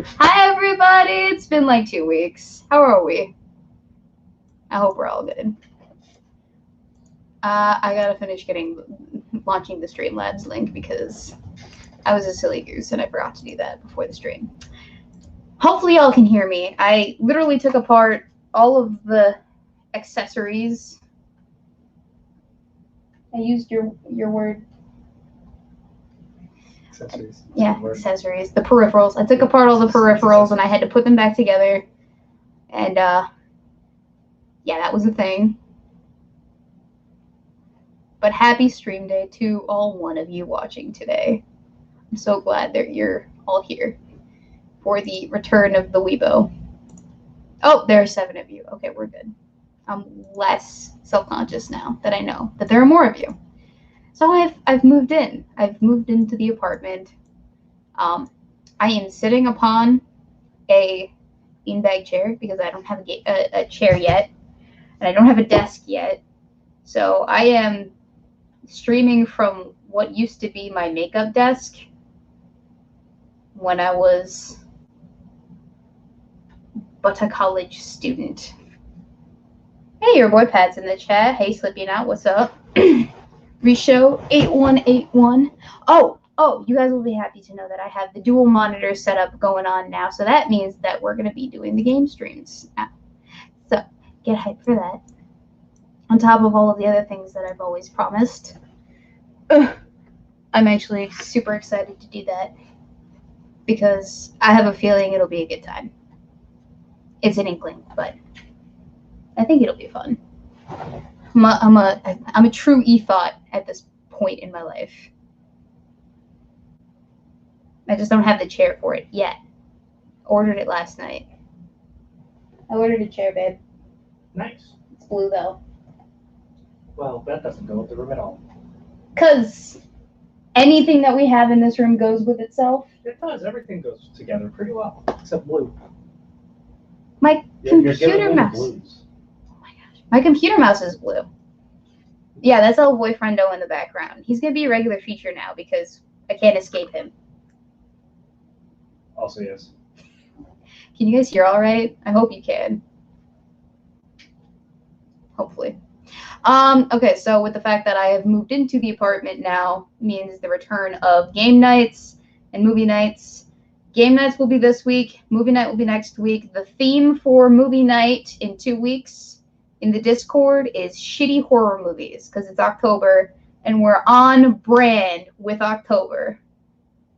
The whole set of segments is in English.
Hi, everybody. It's been like 2 weeks. How are we? I hope we're all good. I gotta finish launching the Streamlabs link because I was a silly goose and I forgot to do that before the stream. Hopefully, y'all can hear me. I literally took apart all of the accessories. I used your word. Accessories. Yeah, accessories. The peripherals. I took apart all the peripherals and I had to put them back together. And yeah, that was a thing. But happy stream day to all one of you watching today. I'm so glad that you're all here for the return of the Weebo. Oh, there are 7 of you. Okay, we're good. I'm less self-conscious now that I know that there are more of you. So I've moved in. I've moved into the apartment. I am sitting upon a beanbag chair because I don't have a chair yet, and I don't have a desk yet. So I am streaming from what used to be my makeup desk when I was but a college student. Hey, your boy Pat's in the chat. Hey, Slippy Knot, what's up? Reshow 8181. Oh, you guys will be happy to know that I have the dual monitor setup going on now, so that means that we're going to be doing the game streams now. So get hyped for that. On top of all of the other things that I've always promised. I'm actually super excited to do that because I have a feeling it'll be a good time. It's an inkling, but I think it'll be fun. I'm a true e-thought at this point in my life. I just don't have the chair for it yet. Ordered it last night. I ordered a chair, babe. Nice. It's blue though. Well, that doesn't go with the room at all. 'Cause anything that we have in this room goes with itself. It does. Everything goes together pretty well, except blue. My computer mouse. Blues. Oh my gosh. My computer mouse is blue. Yeah, that's El Boyfriendo in the background. He's gonna be a regular feature now because I can't escape him. Also, yes. Can you guys hear all right? I hope you can. Hopefully. Okay, so with the fact that I have moved into the apartment now means the return of game nights and movie nights. Game nights will be this week. Movie night will be next week. The theme for movie night in 2 weeks in the Discord is shitty horror movies because it's October and we're on brand with October.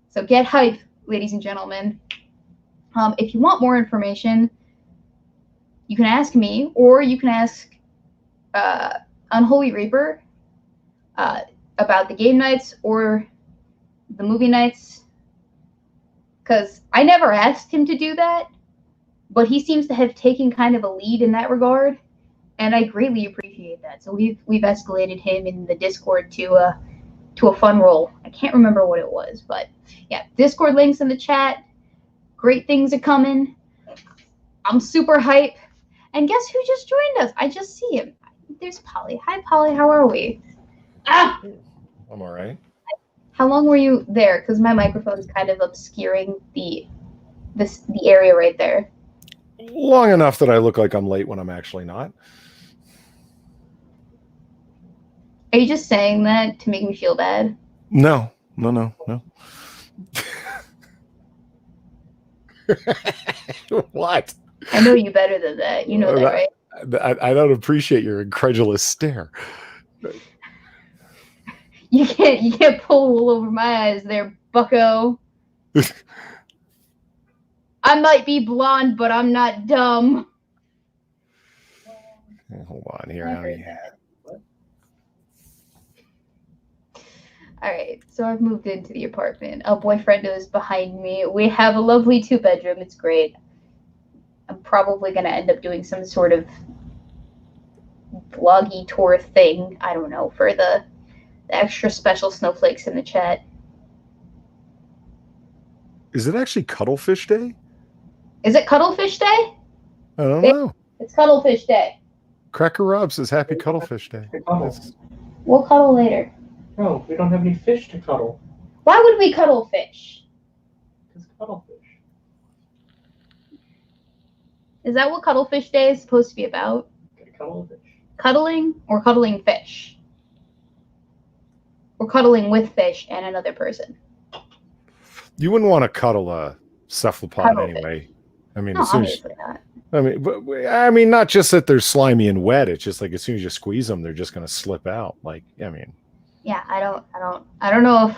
So get hype, ladies and gentlemen. If you want more information, you can ask me or you can ask Unholy Reaper about the game nights or the movie nights. Because I never asked him to do that, but he seems to have taken kind of a lead in that regard, and I greatly appreciate that. So we've escalated him in the Discord to a fun role. I can't remember what it was, but yeah, Discord links in the chat. Great things are coming. I'm super hype. And guess who just joined us? I just see him. There's Polly. Hi, Polly. How are we? Ah! I'm all right. How long were you there? Because my microphone is kind of obscuring the area right there. Long enough that I look like I'm late when I'm actually not. Are you just saying that to make me feel bad? No. What? I know you better than that. You know that, right? I don't appreciate your incredulous stare. You can't pull wool over my eyes there, bucko. I might be blonde, but I'm not dumb. Hold on here. All right, so I've moved into the apartment. A boyfriend is behind me. We have a lovely 2-bedroom. It's great. I'm probably going to end up doing some sort of vloggy tour thing. I don't know, for the extra special snowflakes in the chat. Is it actually Cuttlefish Day? Is it Cuttlefish Day? I don't know. It's Cuttlefish Day. Cracker Rob says Happy Cuttlefish Day. We'll cuddle later. No, we don't have any fish to cuddle. Why would we cuddle fish? Because cuttlefish. Is that what Cuddlefish Day is supposed to be about? Get a cuddle of fish. Cuddling or cuddling fish? Or cuddling with fish and another person? You wouldn't want to cuddle a cephalopod Cuddlefish. anyway. I mean, No, as soon as obviously not. I mean, not just that they're slimy and wet. It's just like as soon as you squeeze them, they're just going to slip out. Like, I mean, Yeah, I don't know if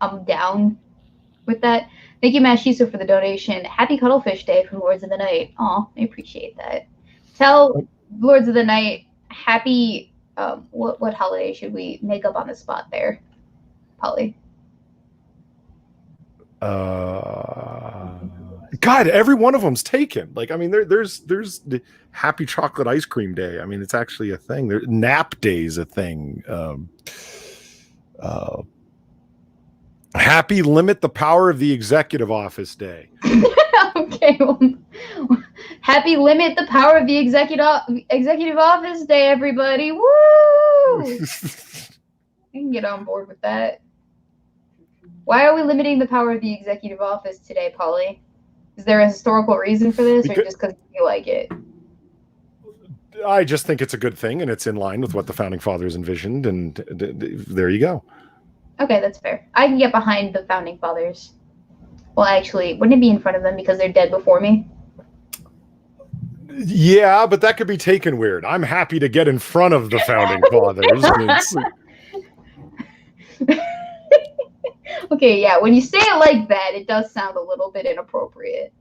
I'm down with that. Thank you, Mashiso, for the donation. Happy Cuddlefish Day from Lords of the Night. Aw, I appreciate that. Tell Lords of the Night happy. What holiday should we make up on the spot there, Polly? God, every one of them's taken. Like, I mean, there's the Happy Chocolate Ice Cream Day. I mean, it's actually a thing. Nap Day is a thing. Happy Limit the Power of the Executive Office Day. Okay. Well, happy Limit the Power of the Executive Office Day, everybody. Woo! I can get on board with that. Why are we limiting the power of the executive office today, Polly? Is there a historical reason for this, or just because you like it? I just think it's a good thing, and it's in line with what the Founding Fathers envisioned, and there you go. Okay, that's fair. I can get behind the Founding Fathers. Well, actually, wouldn't it be in front of them because they're dead before me? Yeah, but that could be taken weird. I'm happy to get in front of the Founding Fathers. Okay, yeah, when you say it like that, it does sound a little bit inappropriate.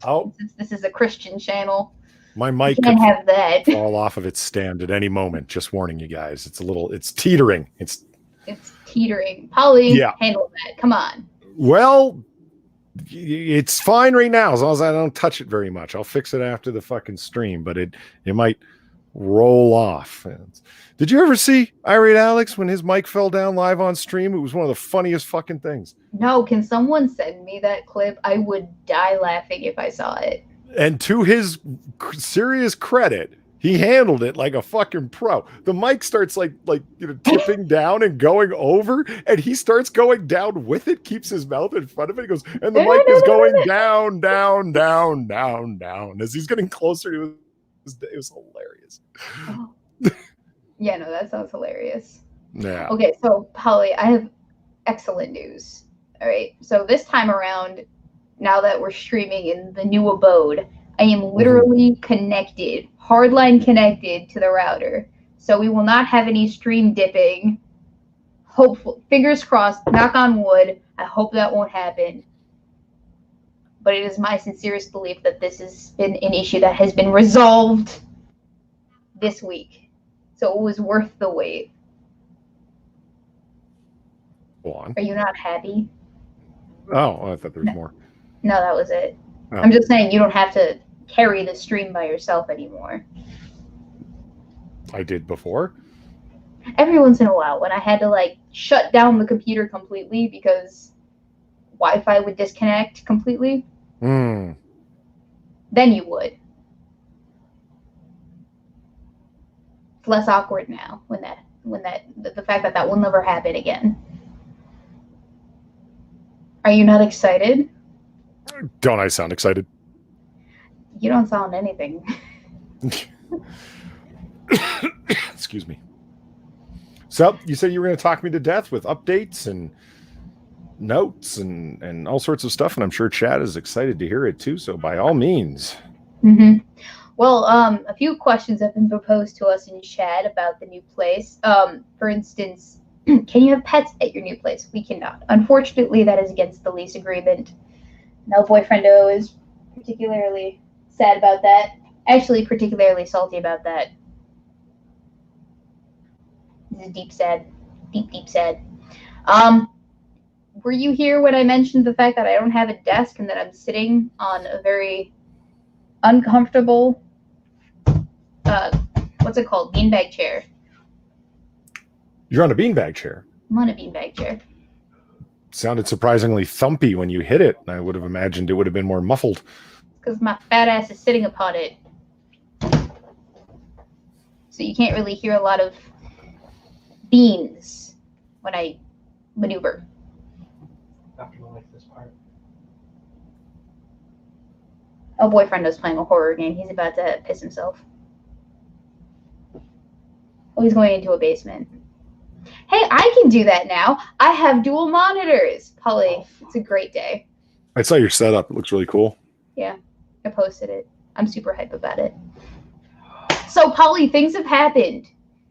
Oh, since this is a Christian channel, my mic can't have that. fall off of its stand at any moment. Just warning you guys. It's teetering. It's teetering. Polly, yeah. Handle that. Come on. Well, it's fine right now as long as I don't touch it very much. I'll fix it after the fucking stream, but it might roll off. Did you ever see Irate Alex when his mic fell down live on stream? It was one of the funniest fucking things. No, can someone send me that clip? I would die laughing if I saw it. And to his serious credit, he handled it like a fucking pro. The mic starts like tipping down and going over, and he starts going down with it, keeps his mouth in front of it. He goes, and the mic is going down, down, down, down, down as he's getting closer to it. It was hilarious. Oh. Yeah, no, that sounds hilarious. Yeah. Okay, so Polly, I have excellent news. All right, so this time around, now that we're streaming in the new abode, I am literally connected, hardline connected to the router. So we will not have any stream dipping. Hopefully, fingers crossed, knock on wood. I hope that won't happen. But it is my sincerest belief that this has been an issue that has been resolved this week. So it was worth the wait. Go on. Are you not happy? Oh, I thought there was more. No, that was it. Oh. I'm just saying you don't have to carry the stream by yourself anymore. I did before. Every once in a while, when I had to shut down the computer completely because Wi-Fi would disconnect completely, then you would. It's less awkward now the fact that will never happen again. Are you not excited? Don't I sound excited? You don't sound anything. Excuse me. So you said you were going to talk me to death with updates and notes and all sorts of stuff, and I'm sure Chad is excited to hear it too. So by all means. Mm-hmm. Well, a few questions have been proposed to us in chat about the new place. For instance, can you have pets at your new place? We cannot. Unfortunately, that is against the lease agreement. Now, Boyfriendo is particularly sad about that. Actually, particularly salty about that. This is deep sad. Deep sad. Were you here when I mentioned the fact that I don't have a desk and that I'm sitting on a very uncomfortable, what's it called? Beanbag chair. You're on a beanbag chair. I'm on a beanbag chair. Sounded surprisingly thumpy when you hit it. I would have imagined it would have been more muffled. Because my fat ass is sitting upon it. So you can't really hear a lot of beans when I maneuver. Not gonna like this part. A boyfriend is playing a horror game. He's about to piss himself. Oh, he's going into a basement. Hey, I can do that now. I have dual monitors. Polly, it's a great day. I saw your setup. It looks really cool. Yeah, I posted it. I'm super hype about it. So, Polly, things have happened.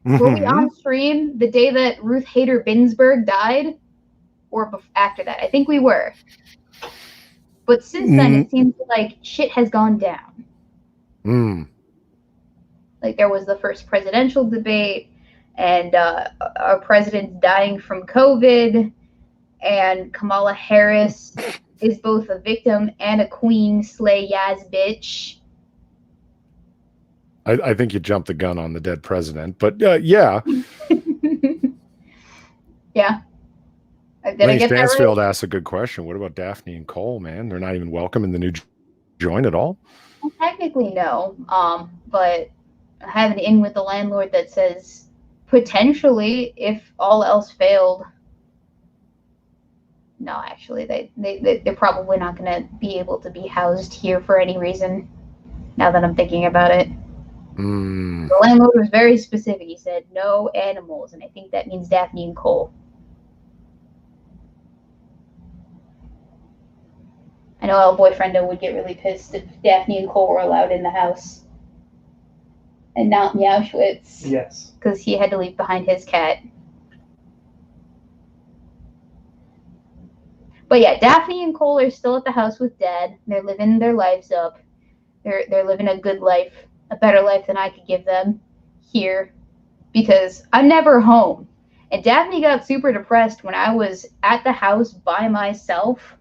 Were we on stream the day that Ruth Hader Binsberg died? Or after that? I think we were. But since then, it seems like shit has gone down. Like, there was the first presidential debate, and our president's dying from COVID, and Kamala Harris is both a victim and a queen, slay Yaz bitch. I think you jumped the gun on the dead president, but yeah. Yeah. Did Lane I get Stansfield that right? asked a good question. What about Daphne and Cole, man? They're not even welcome in the new joint at all? Well, technically, no. But I have an in with the landlord that says potentially, if all else failed. No, actually, they're probably not going to be able to be housed here for any reason. Now that I'm thinking about it. The landlord was very specific. He said no animals, and I think that means Daphne and Cole. I know El Boyfriendo would get really pissed if Daphne and Cole were allowed in the house. And not Meowschwitz. Yes. Because he had to leave behind his cat. But yeah, Daphne and Cole are still at the house with Dad. They're living their lives up. They're living a good life. A better life than I could give them here. Because I'm never home. And Daphne got super depressed when I was at the house by myself.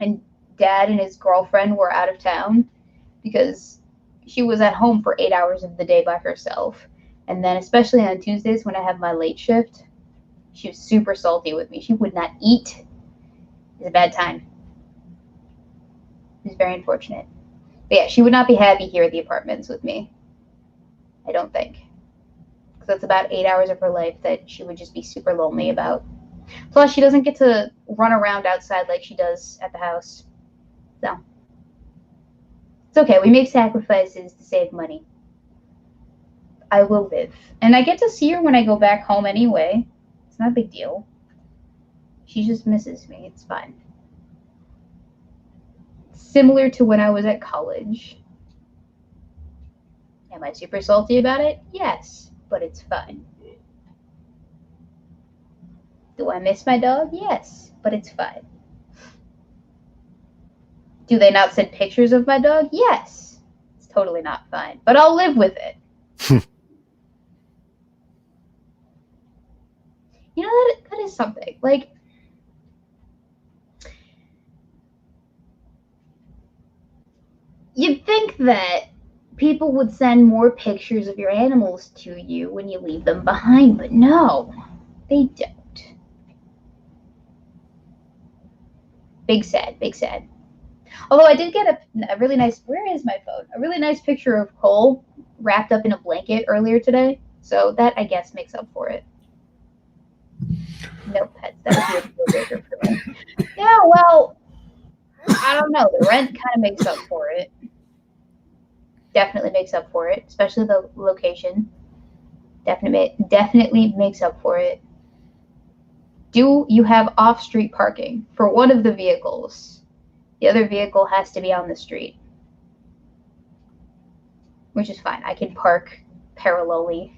And Dad and his girlfriend were out of town. Because she was at home for 8 hours of the day by herself. And then especially on Tuesdays when I have my late shift, she was super salty with me. She would not eat. It was a bad time. It was very unfortunate. But yeah, she would not be happy here at the apartments with me. I don't think. Because that's about 8 hours of her life that she would just be super lonely about. Plus, she doesn't get to run around outside like she does at the house. So, it's okay. We make sacrifices to save money. I will live. And I get to see her when I go back home anyway. It's not a big deal. She just misses me. It's fine. Similar to when I was at college. Am I super salty about it? Yes, but it's fine. Do I miss my dog? Yes, but it's fine. Do they not send pictures of my dog? Yes. It's totally not fine, but I'll live with it. You know, that is something. Like, you'd think that people would send more pictures of your animals to you when you leave them behind, but no, they don't. Big sad, big sad. Although I did get a really nice, where is my phone? A really nice picture of Cole wrapped up in a blanket earlier today. So that, I guess, makes up for it. No pets. That would be a deal breaker for me. Yeah, well, I don't know. The rent kind of makes up for it. Definitely makes up for it, especially the location. Definitely makes up for it. Do you have off-street parking for one of the vehicles? The other vehicle has to be on the street, which is fine. I can park parallelly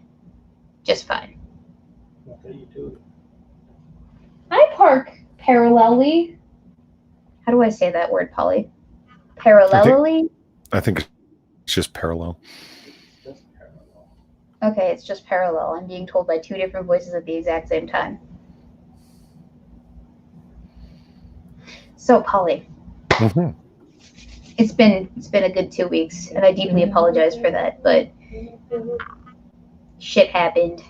just fine. Okay, you do it. I park parallelly. How do I say that word, Polly? Parallelly? I think it's just parallel. Just parallel. Okay, it's just parallel. I'm being told by two different voices at the exact same time. So, Polly, it's been a good 2 weeks, and I deeply apologize for that, but shit happened.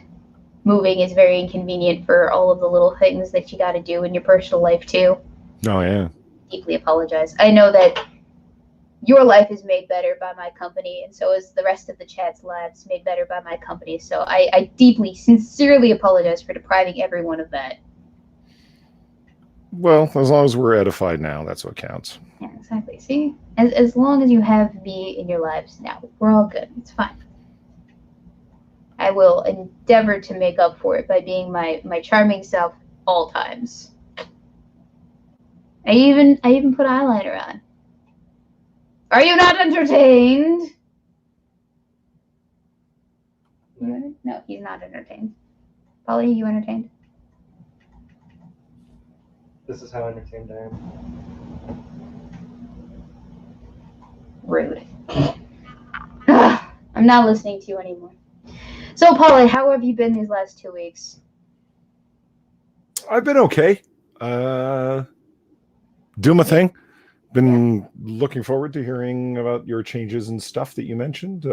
Moving is very inconvenient for all of the little things that you got to do in your personal life too. Oh yeah. Deeply apologize. I know that your life is made better by my company, and so is the rest of the chat's lives made better by my company. So I deeply, sincerely apologize for depriving everyone of that. Well, as long as we're edified now, that's what counts. Yeah. Exactly. See, as long as you have me in your lives now, we're all good. It's fine. I will endeavor to make up for it by being my charming self all times. I even put eyeliner on. Are you not entertained? No, he's not entertained. Polly, are you entertained? This is how entertained I am. Rude. I'm not listening to you anymore. So, Polly, how have you been these last 2 weeks? I've been okay. Do my thing. Been looking forward to hearing about your changes and stuff that you mentioned.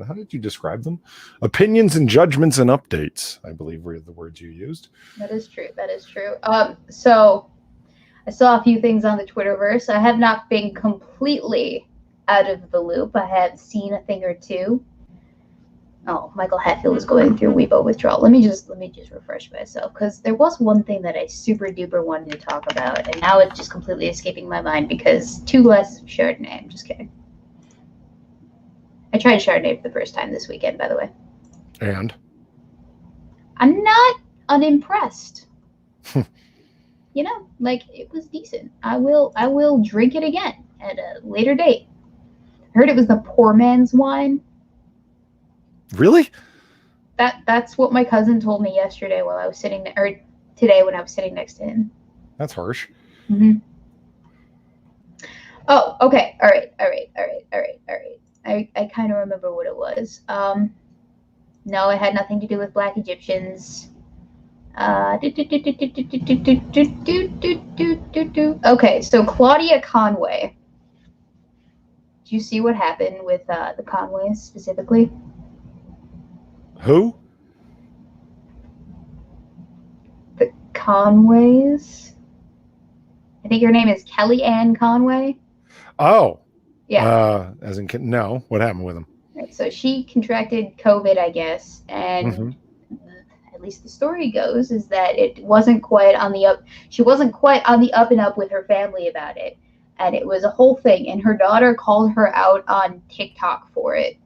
How did you describe them? Opinions and judgments and updates, I believe were the words you used. That is true. That is true. So I saw a few things on the Twitterverse. I have not been completely out of the loop. I have seen a thing or two. Oh, Michael Hatfield is going through Weebo withdrawal. Let me just refresh myself, because there was one thing that I super duper wanted to talk about, and now it's just completely escaping my mind because 2 glasses of Chardonnay. I'm just kidding. I tried Chardonnay for the first time this weekend, by the way. And I'm not unimpressed. You know, like, it was decent. I will drink it again at a later date. I heard it was the poor man's wine. really? That's what my cousin told me yesterday while I was sitting or today when I was sitting next to him. That's harsh. Mm-hmm. Oh, okay. All right. I kind of remember what it was. No, it had nothing to do with Black Egyptians. Okay, so Claudia Conway. Do you see what happened with the Conways specifically? Who? The Conways. I think her name is Kellyanne Conway. Oh. Yeah. As in, no. What happened with him? Right, so she contracted COVID, I guess, and at least the story goes is that it wasn't quite on the up. She wasn't quite on the up and up with her family about it, and it was a whole thing. And her daughter called her out on TikTok for it.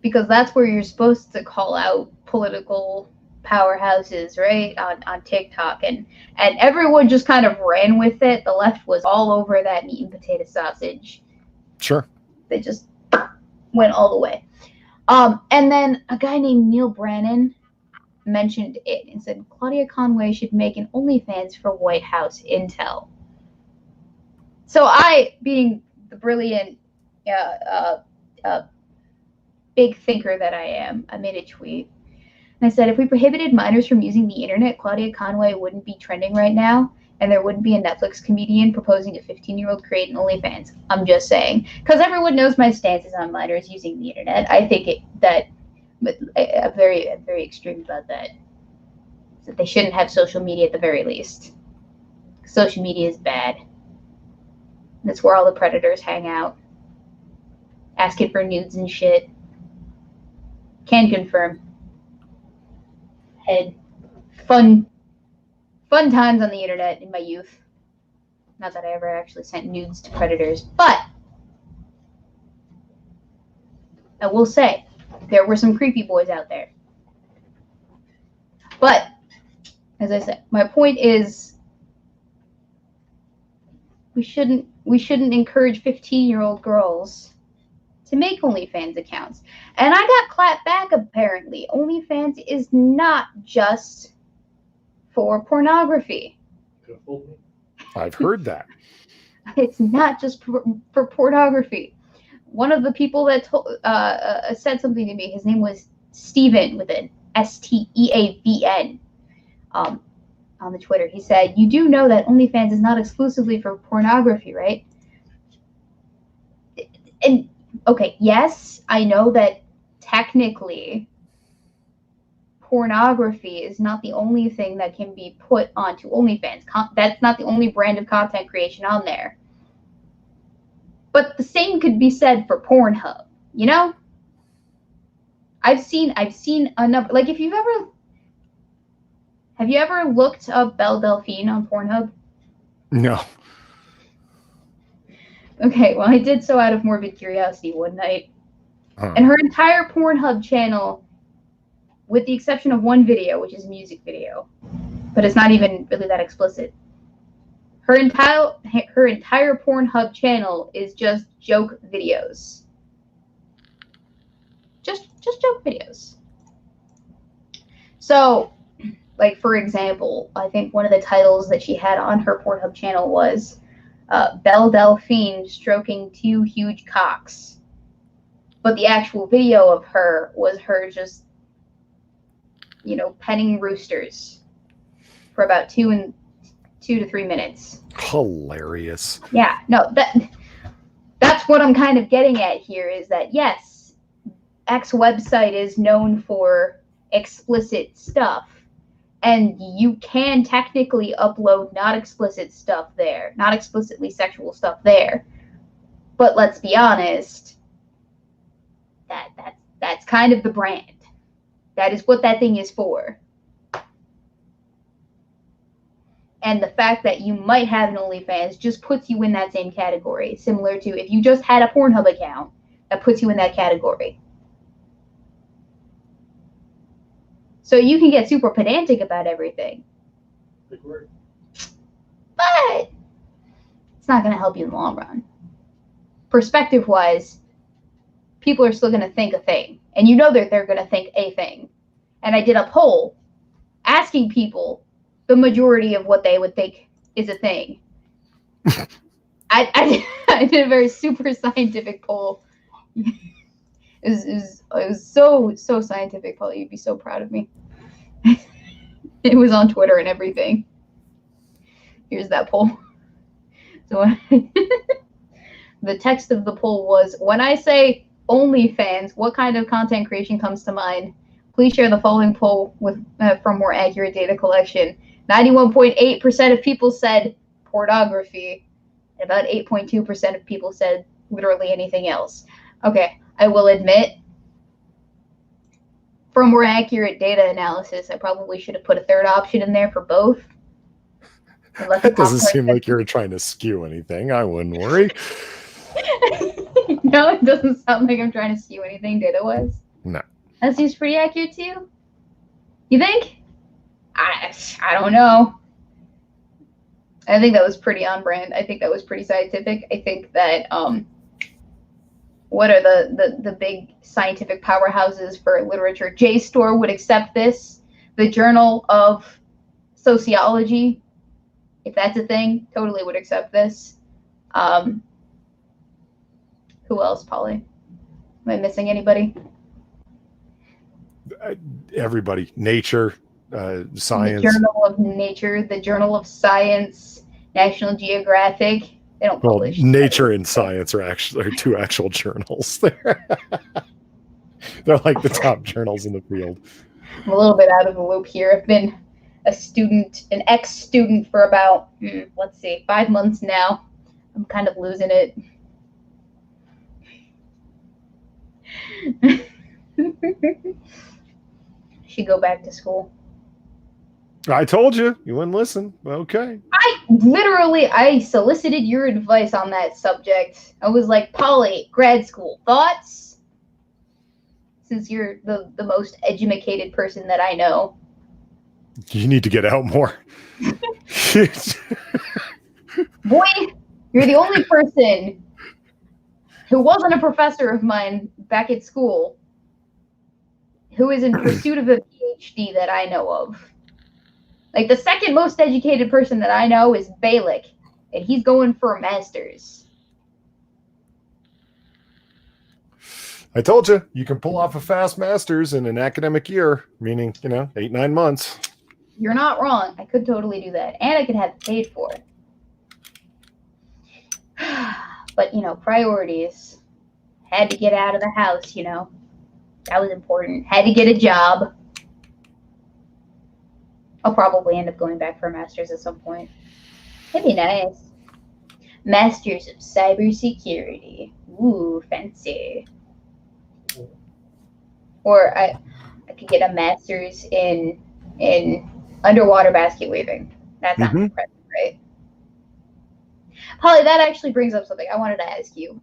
Because that's where you're supposed to call out political powerhouses, right? On TikTok. And everyone just kind of ran with it. The left was all over that meat and potato sausage. Sure. They just went all the way. And then a guy named Neil Brannon mentioned it and said Claudia Conway should make an OnlyFans for White House intel. So I, being the brilliant big thinker that I am, I made a tweet. And I said, if we prohibited minors from using the internet, Claudia Conway wouldn't be trending right now, and there wouldn't be a Netflix comedian proposing a 15-year-old create an OnlyFans. I'm just saying. Because everyone knows my stances on minors using the internet. I think I'm very extreme about that. That they shouldn't have social media at the very least. Social media is bad. That's where all the predators hang out. Asking for nudes and shit. Can confirm. Had fun times on the internet in my youth. Not that I ever actually sent nudes to predators, but I will say there were some creepy boys out there. But as I said, my point is we shouldn't encourage 15-year-old girls to make OnlyFans accounts. And I got clapped back, apparently. OnlyFans is not just for pornography. Could have fooled me. I've heard that. It's not just for pornography. One of the people that said something to me, his name was Steven with an STEAVN on the Twitter. He said, you do know that OnlyFans is not exclusively for pornography, right? And okay, yes, I know that technically pornography is not the only thing that can be put onto OnlyFans. That's not the only brand of content creation on there. But the same could be said for Pornhub, you know? I've seen a number, like have you ever looked up Belle Delphine on Pornhub? No. Okay, well, I did so out of morbid curiosity one night. Huh. And her entire Pornhub channel, with the exception of one video, which is a music video, but it's not even really that explicit. Her entire Pornhub channel is just joke videos. Just joke videos. So, like, for example, I think one of the titles that she had on her Pornhub channel was Belle Delphine stroking two huge cocks. But the actual video of her was her just, petting roosters for about 2 to 3 minutes. Hilarious. Yeah, no, that's what I'm kind of getting at here is that, yes, X website is known for explicit stuff, and you can technically upload not explicit stuff there, not explicitly sexual stuff there. But let's be honest, that's kind of the brand. That is what that thing is for. And the fact that you might have an OnlyFans just puts you in that same category, similar to if you just had a Pornhub account, that puts you in that category. So you can get super pedantic about everything. Big word. But it's not going to help you in the long run. Perspective-wise, people are still going to think a thing. And you know that they're going to think a thing. And I did a poll asking people the majority of what they would think is a thing. I did a very super scientific poll. It was so scientific, Paul. You'd be so proud of me. It was on Twitter and everything. Here's that poll. So the text of the poll was, when I say OnlyFans, what kind of content creation comes to mind? Please share the following poll from more accurate data collection. 91.8% of people said pornography. And about 8.2% of people said literally anything else. Okay, I will admit, for more accurate data analysis, I probably should have put a third option in there for both. That doesn't seem like you're trying to skew anything. I wouldn't worry. No, it doesn't sound like I'm trying to skew anything data-wise. No. That seems pretty accurate to you? You think? I don't know. I think that was pretty on brand. I think that was pretty scientific. I think that what are the big scientific powerhouses for literature? JSTOR would accept this. The Journal of Sociology, if that's a thing, totally would accept this. Who else, Polly? Am I missing anybody? Everybody. Nature, science. The Journal of Nature, the Journal of Science, National Geographic. They don't publish. Nature and Science are two actual journals. They're like the top journals in the field. I'm a little bit out of the loop here. I've been an ex-student for about, 5 months now. I'm kind of losing it. Should go back to school. I told you. You wouldn't listen. Okay. I solicited your advice on that subject. I was like, Polly, grad school, thoughts? Since you're the most educated person that I know. You need to get out more. Boy, you're the only person who wasn't a professor of mine back at school who is in pursuit of a PhD that I know of. Like, the second most educated person that I know is Balik, and he's going for a master's. I told you, you can pull off a fast master's in an academic year, meaning, 8-9 months. You're not wrong. I could totally do that, and I could have it paid for. But, priorities. Had to get out of the house, That was important. Had to get a job. I'll probably end up going back for a master's at some point. That'd be nice. Masters of Cybersecurity. Ooh, fancy. Or I could get a master's in underwater basket weaving. That's not impressive, right? Holly, that actually brings up something I wanted to ask you.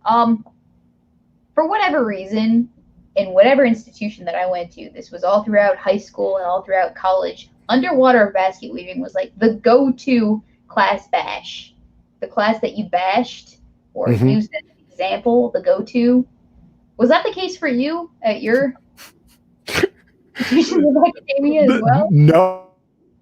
For whatever reason, in whatever institution that I went to, this was all throughout high school and all throughout college, underwater basket weaving was like the go-to class bash. The class that you bashed or used as an example, the go-to. Was that the case for you at your institution of academia as well? No.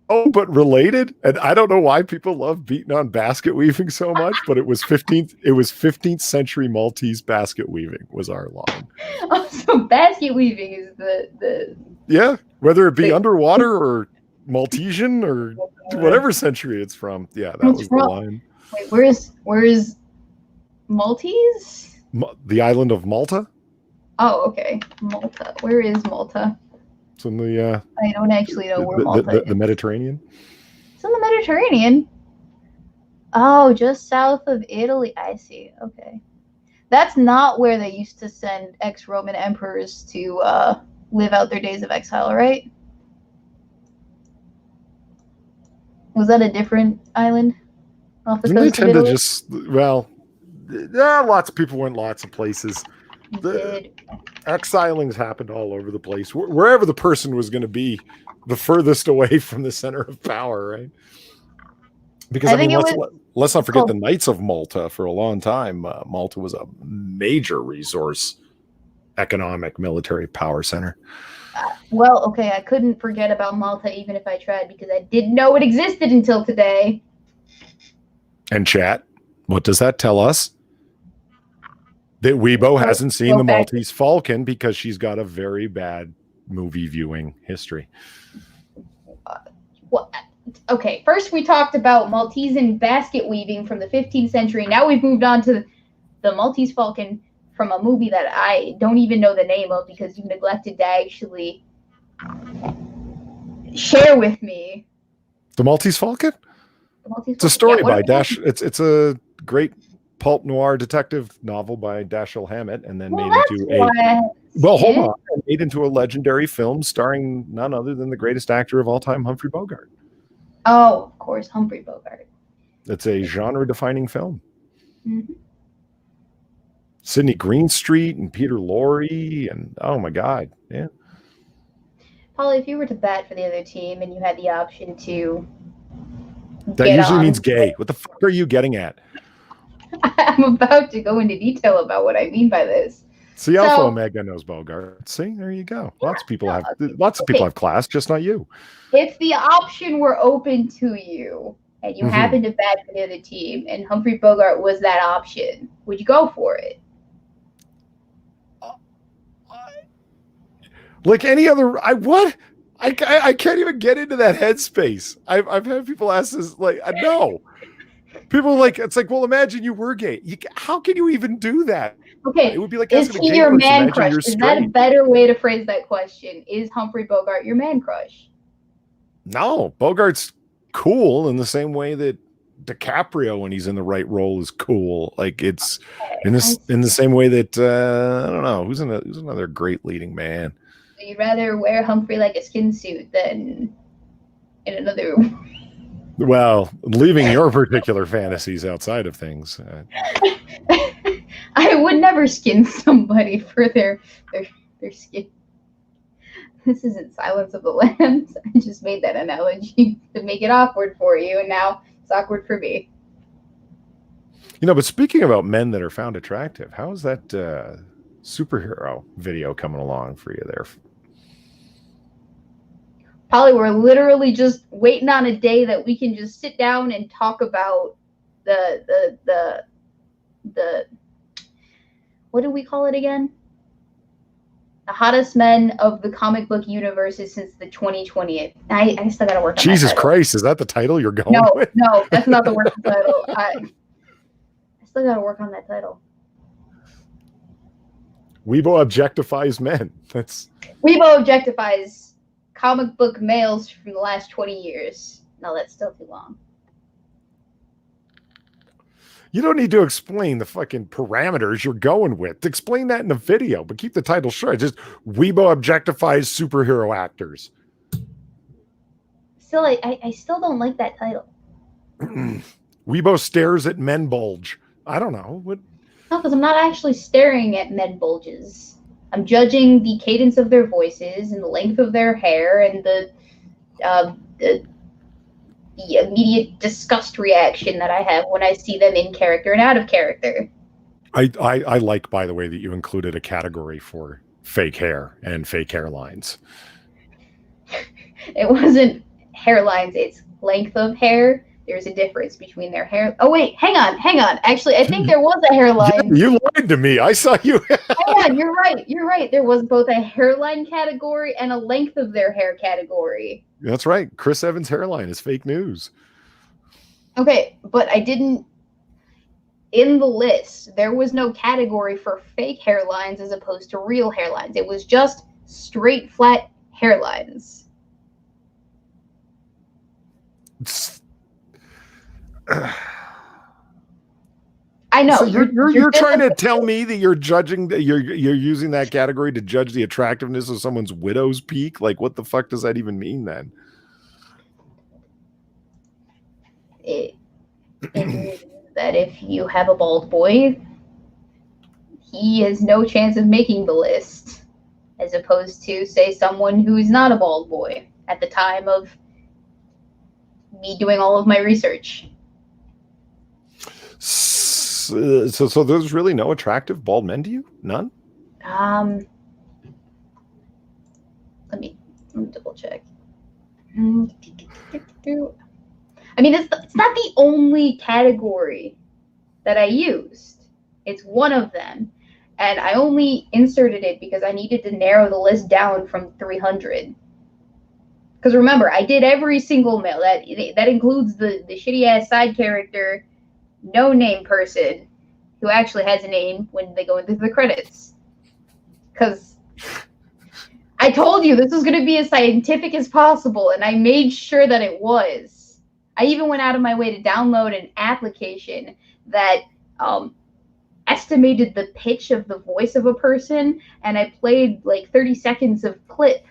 Oh, but related, and I don't know why people love beating on basket weaving so much, but it was 15th century Maltese basket weaving was our line. Oh, so basket weaving is the yeah, whether it be underwater or Maltesian or whatever century it's from. Yeah, that was the line. Wait, where's Maltese? The island of Malta. Oh, okay, Malta. Where is Malta? It's in the. I don't actually know where Malta is. The Mediterranean. It's in the Mediterranean. Oh, just south of Italy. I see. Okay, that's not where they used to send ex-Roman emperors to live out their days of exile, right? Was that a different island off the coast of Italy? Lots of people went lots of places. Exilings happened all over the place. Wherever the person was going to be the furthest away from the center of power, right? Because let's not forget the Knights of Malta. For a long time, Malta was a major resource, economic, military power center. Well, okay, I couldn't forget about Malta even if I tried because I didn't know it existed until today. And chat, what does that tell us? That Weebo hasn't seen the Maltese Falcon because she's got a very bad movie viewing history. Well, okay, first we talked about Maltesian basket weaving from the 15th century. Now we've moved on to the Maltese Falcon from a movie that I don't even know the name of because you neglected to actually share with me. The Maltese Falcon? It's a story by Dash. It's a great pulp noir detective novel by Dashiell Hammett, and then made into a legendary film starring none other than the greatest actor of all time, Humphrey Bogart. Oh, of course, Humphrey Bogart. It's a genre-defining film. Mm-hmm. Sidney Greenstreet and Peter Lorre, and oh my God, yeah. Polly, if you were to bat for the other team and you had the option to, that usually means gay. What the fuck are you getting at? I'm about to go into detail about what I mean by this. See, Alpha Omega knows Bogart. See, there you go. Lots of people have class, just not you. If the option were open to you and you happened to bat for the other team and Humphrey Bogart was that option, would you go for it? Like any other, I can't even get into that headspace. I've had people ask this, like, no. People are like, it's like, well, imagine you were gay. How can you even do that? Okay, it would be like, is he your man crush? Is that a better way to phrase that question? Is Humphrey Bogart your man crush? No, Bogart's cool in the same way that DiCaprio, when he's in the right role, is cool. Like it's in the same way that I don't know who's another great leading man. So you'd rather wear Humphrey like a skin suit than in another. Well, leaving your particular fantasies outside of things. I would never skin somebody for their skin. This isn't Silence of the Lambs. I just made that analogy to make it awkward for you, and now it's awkward for me. But speaking about men that are found attractive, how is that superhero video coming along for you there? Polly, we're literally just waiting on a day that we can just sit down and talk about the what do we call it again? The hottest men of the comic book universes since the 2020th. I still gotta work on Jesus Christ, is that the title you're going with? No, that's not the working title. I still gotta work on that title. Weebo objectifies men. Weebo objectifies comic book males from the last 20 years. No, that's still too long. You don't need to explain the fucking parameters you're going with. Explain that in the video, but keep the title short. Just Weebo objectifies superhero actors. Still, I still don't like that title. Weebo stares at men bulge. I don't know. What? No, because I'm not actually staring at med bulges. I'm judging the cadence of their voices and the length of their hair and the immediate disgust reaction that I have when I see them in character and out of character. I like, by the way, that you included a category for fake hair and fake hairlines. It wasn't hairlines, it's length of hair. There's a difference between their hair. Oh, wait, hang on. Actually, I think there was a hairline. Yeah, you lied to me. I saw you. Hang on, you're right. There was both a hairline category and a length of their hair category. That's right. Chris Evans' hairline is fake news. Okay, but I didn't. In the list, there was no category for fake hairlines as opposed to real hairlines. It was just straight, flat hairlines. I know. So you're trying to tell me that you're judging that you're using that category to judge the attractiveness of someone's widow's peak? Like, what the fuck does that even mean then? It means that if you have a bald boy, he has no chance of making the list, as opposed to, say, someone who's not a bald boy at the time of me doing all of my research. So there's really no attractive bald men to you? None? Let me double check. I mean, it's not the only category that I used. It's one of them. And I only inserted it because I needed to narrow the list down from 300. Because remember, I did every single male. That includes the shitty-ass side character, no-name person who actually has a name when they go into the credits. Because I told you this was going to be as scientific as possible, and I made sure that it was. I even went out of my way to download an application that estimated the pitch of the voice of a person, and I played like 30 seconds of clip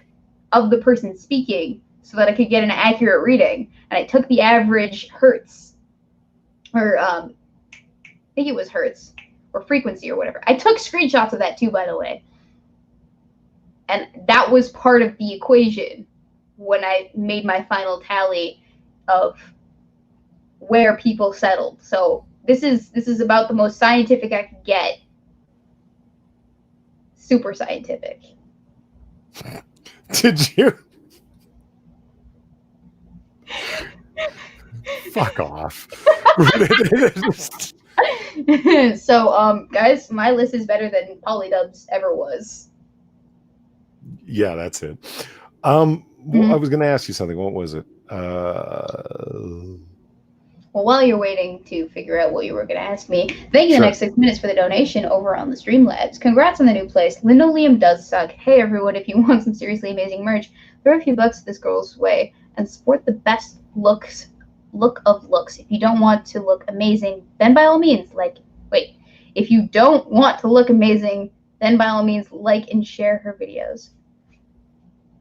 of the person speaking so that I could get an accurate reading. And I took the average hertz, or I think it was hertz, or frequency or whatever. I took screenshots of that too, by the way. And that was part of the equation when I made my final tally of where people settled. So this is about the most scientific I could get. Super scientific. Did you? Fuck off. So, guys, my list is better than Polydub's ever was. Yeah, that's it. Well, I was going to ask you something. What was it? Well, while you're waiting to figure out what you were going to ask me, thank you the next 6 minutes for the donation over on the Streamlabs. Congrats on the new place. Linoleum does suck. Hey, everyone, if you want some seriously amazing merch, throw a few bucks this girl's way and support the best look of looks. If you don't want to look amazing, then by all means, if you don't want to look amazing, then by all means, like and share her videos.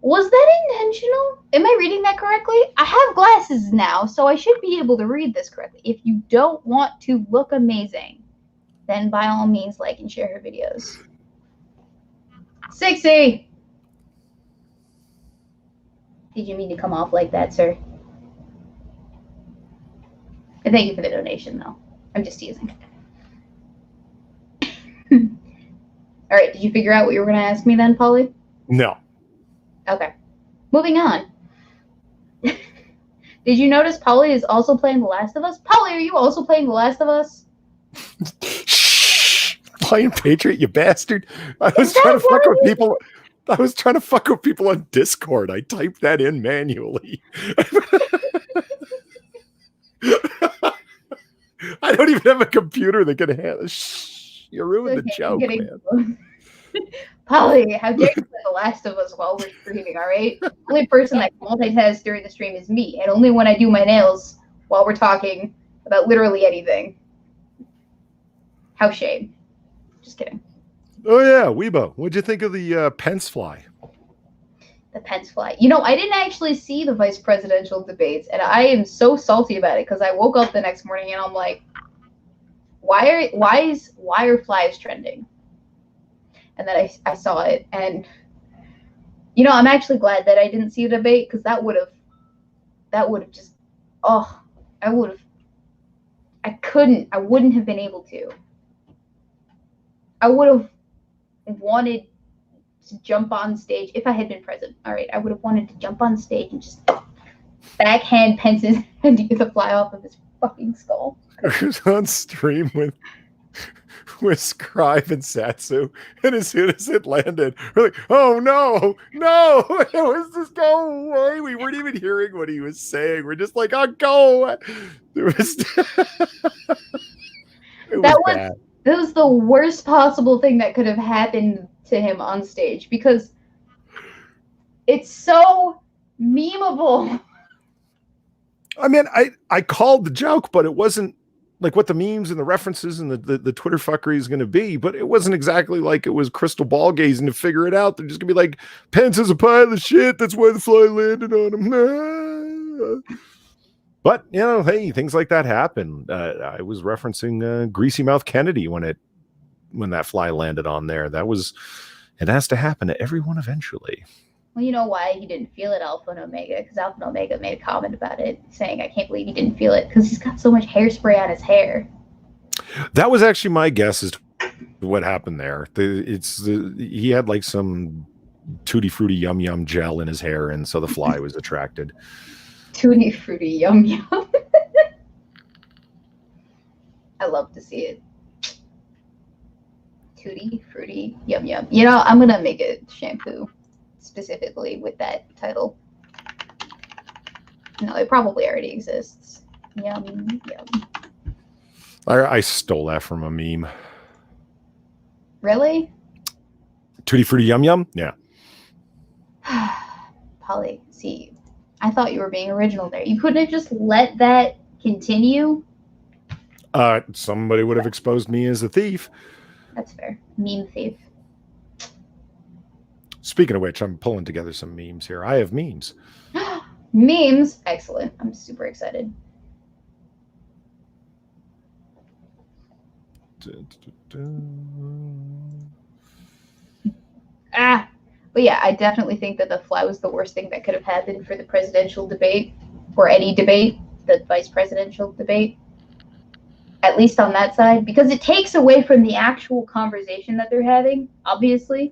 Was that intentional? Am I reading that correctly? I have glasses now, so I should be able to read this correctly. If you don't want to look amazing, then by all means, like and share her videos. 60! Did you mean to come off like that, sir? And thank you for the donation, though. I'm just teasing. All right, did you figure out what you were going to ask me then, Polly? No. Okay. Moving on. Did you notice Polly is also playing The Last of Us? Polly, are you also playing The Last of Us? Shh! Playing Patriot, you bastard. I was trying to fuck with people. I was trying to fuck with people on Discord. I typed that in manually. I don't even have a computer that can handle. Shh! You ruined the joke, man. Polly, how dare you play The Last of Us while we're streaming, all right? The only person that can multitask during the stream is me, and only when I do my nails while we're talking about literally anything. How shame. Just kidding. Oh, yeah, Weebo. What'd you think of the Pence fly? the Pence fly. You know, I didn't actually see the vice presidential debates, and I am so salty about it because I woke up the next morning and I'm like, why are flies trending? And then I saw it, and you know, I'm actually glad that I didn't see the debate because that would have just, oh, I wouldn't have been able to. I would have wanted to jump on stage if I had been president. All right, I would have wanted to jump on stage and just backhand Pence's head to get the fly off of his fucking skull. I was on stream with Scribe and Satsu, and as soon as it landed, we're like, "Oh no, no! It was just go away." We weren't even hearing what he was saying. We're just like, "Oh, go away." There was That was the worst possible thing that could have happened to him on stage because it's so memeable. I mean, I called the joke, but it wasn't like what the memes and the references and the Twitter fuckery is going to be. But it wasn't exactly like it was crystal ball gazing to figure it out. They're just going to be like, Pence is a pile of shit. That's why the fly landed on him. But, you know, hey, things like that happen. I was referencing Greasy Mouth Kennedy when that fly landed on there. It has to happen to everyone eventually. Well, you know why he didn't feel it, Alpha and Omega? Because Alpha and Omega made a comment about it, saying, I can't believe he didn't feel it, because he's got so much hairspray on his hair. That was actually my guess as to what happened there. He had like some Tutti Frutti Yum Yum gel in his hair, and so the fly was attracted. Tutti Frutti Yum Yum. I love to see it. Tutti Frutti Yum Yum. You know, I'm going to make a shampoo specifically with that title. No, it probably already exists. Yum Yum. I stole that from a meme. Really? Tutti Frutti Yum Yum? Yeah. Polly, see, I thought you were being original there. You couldn't have just let that continue? Somebody would have exposed me as a thief. That's fair. Meme thief. Speaking of which, I'm pulling together some memes here. I have memes. Memes? Excellent. I'm super excited. But yeah, I definitely think that the fly was the worst thing that could have happened for the presidential debate, or any debate, the vice presidential debate, at least on that side, because it takes away from the actual conversation that they're having, obviously.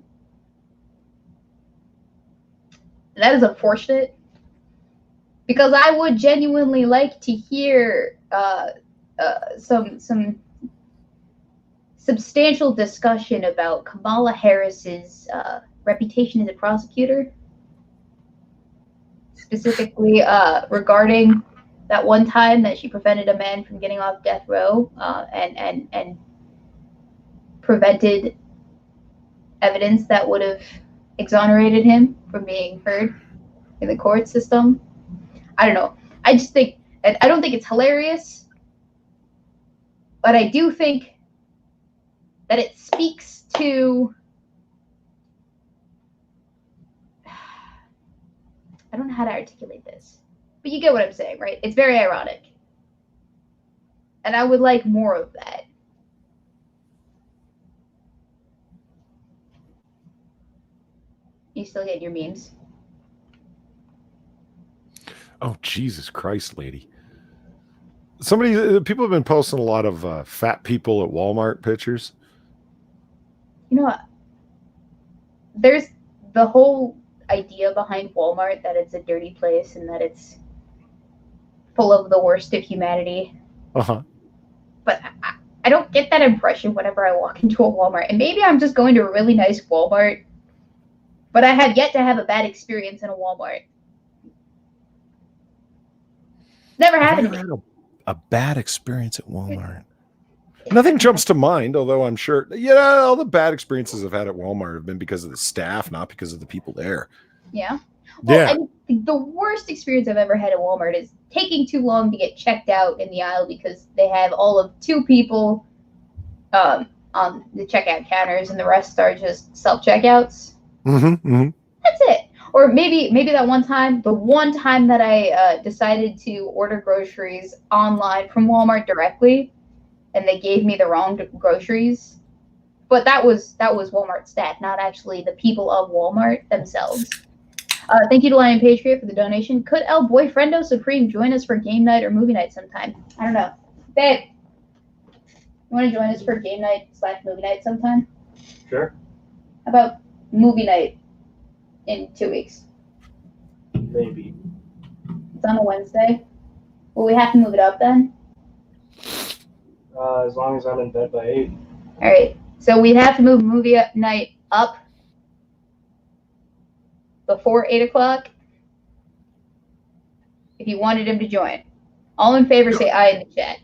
And that is unfortunate, because I would genuinely like to hear some substantial discussion about Kamala Harris's reputation as a prosecutor, specifically regarding that one time that she prevented a man from getting off death row and prevented evidence that would have exonerated him from being heard in the court system. I don't know. I just think, I don't think it's hilarious, but I do think that it speaks to, I don't know how to articulate this, but you get what I'm saying, right? It's very ironic. And I would like more of that. You still get your memes? Oh, Jesus Christ, lady. People have been posting a lot of fat people at Walmart pictures. You know what? There's the whole idea behind Walmart that it's a dirty place and that it's full of the worst of humanity. Uh-huh. But I don't get that impression whenever I walk into a Walmart. And maybe I'm just going to a really nice Walmart, but I have yet to have a bad experience in a Walmart. Never happened to me. Had a bad experience at Walmart. Nothing jumps to mind, although I'm sure, all the bad experiences I've had at Walmart have been because of the staff, not because of the people there. Yeah. Well, yeah. I think the worst experience I've ever had at Walmart is taking too long to get checked out in the aisle because they have all of 2 people on the checkout counters and the rest are just self-checkouts. Mm-hmm, mm-hmm. That's it. Or maybe that one time, the one time that I decided to order groceries online from Walmart directly, and they gave me the wrong groceries. But that was Walmart staff, not actually the people of Walmart themselves. Thank you to Lion Patriot for the donation. Could El Boyfriendo Supreme join us for game night or movie night sometime? I don't know. Babe, you want to join us for game night / movie night sometime? Sure. How about movie night in 2 weeks? Maybe. It's on a Wednesday. Will we have to move it up then? As long as I'm in bed by 8. All right. So we'd have to move movie night up before 8 o'clock if you wanted him to join. All in favor, say aye in the chat.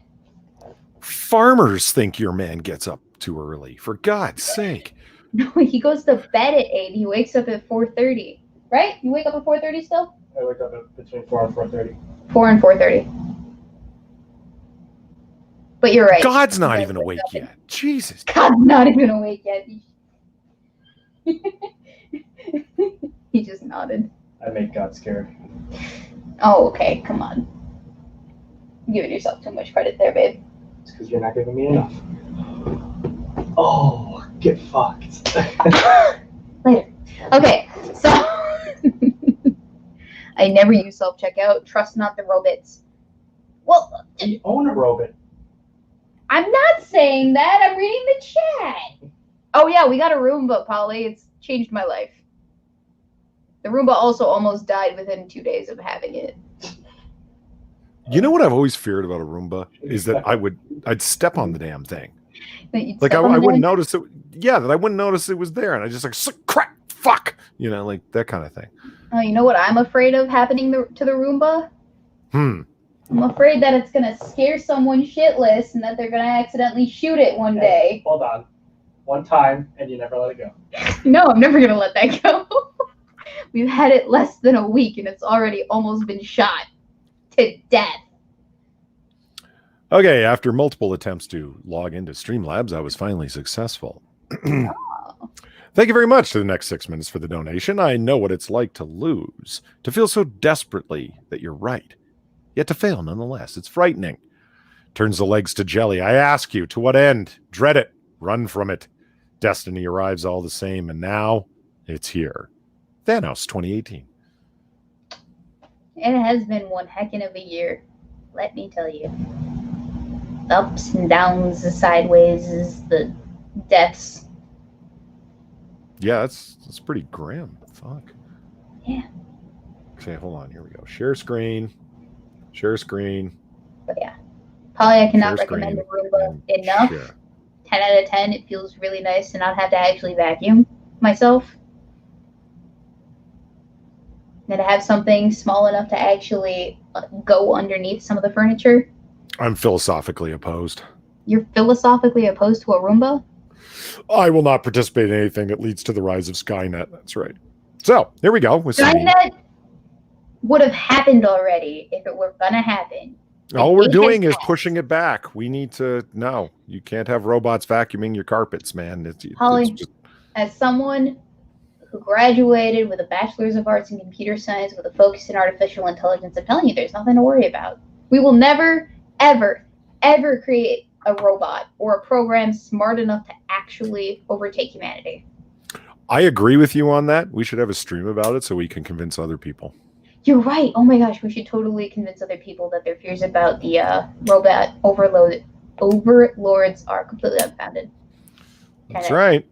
Farmers think your man gets up too early. For God's sake. No, he goes to bed at 8. He wakes up at 4:30. Right? You wake up at 4:30 still? I wake up at between 4 and 4:30. 4 and 4:30. But you're right. God's not even awake yet. Jesus. God's not even awake yet. He just nodded. I make God scared. Oh, okay. Come on. You're giving yourself too much credit there, babe. It's because you're not giving me enough. Oh, get fucked. Later. Okay, so I never use self-checkout. Trust not the robots. Well, We own a robot. I'm not saying that. I'm reading the chat. Oh, yeah, we got a Roomba, Polly. It's changed my life. The Roomba also almost died within 2 days of having it. You know what I've always feared about a Roomba is that I'd step on the damn thing. Like I wouldn't notice it. Yeah, that I wouldn't notice it was there, and I just like crap, fuck, like that kind of thing. Oh, you know what I'm afraid of happening to the Roomba? I'm afraid that it's gonna scare someone shitless, and that they're gonna accidentally shoot it one day. Hold on. One time, and you never let it go. No, I'm never gonna let that go. We've had it less than a week, and it's already almost been shot to death. Okay, after multiple attempts to log into Streamlabs, I was finally successful. Thank you very much to the next 6 minutes for the donation. I know what it's like to lose, to feel so desperately that you're right, yet to fail nonetheless. It's frightening. Turns the legs to jelly. I ask you, to what end? Dread it. Run from it. Destiny arrives all the same, and now it's here. Thanos 2018. It has been one heckin' of a year, let me tell you. The ups and downs, the sideways, the deaths. Yeah, that's pretty grim. Fuck. Yeah. Okay, hold on. Here we go. Share screen. Share screen. But yeah. Polly, I cannot Share recommend the screen Roomba and enough. share. 10 out of 10. It feels really nice to not have to actually vacuum myself. And to have something small enough to actually go underneath some of the furniture. I'm philosophically opposed. You're philosophically opposed to a Roomba? I will not participate in anything that leads to the rise of Skynet. That's right. So, here we go. With Skynet would have happened already if it were going to happen. All we're doing is pushing it back. We need to... No, you can't have robots vacuuming your carpets, man. Holly, it's just... as someone who graduated with a Bachelor's of Arts in Computer Science with a focus in Artificial Intelligence, I'm telling you, there's nothing to worry about. We will never, ever, ever create a robot or a program smart enough to actually overtake humanity. I agree with you on that. We should have a stream about it so we can convince other people. You're right. Oh my gosh, we should totally convince other people that their fears about the robot overlords are completely unfounded. That's right.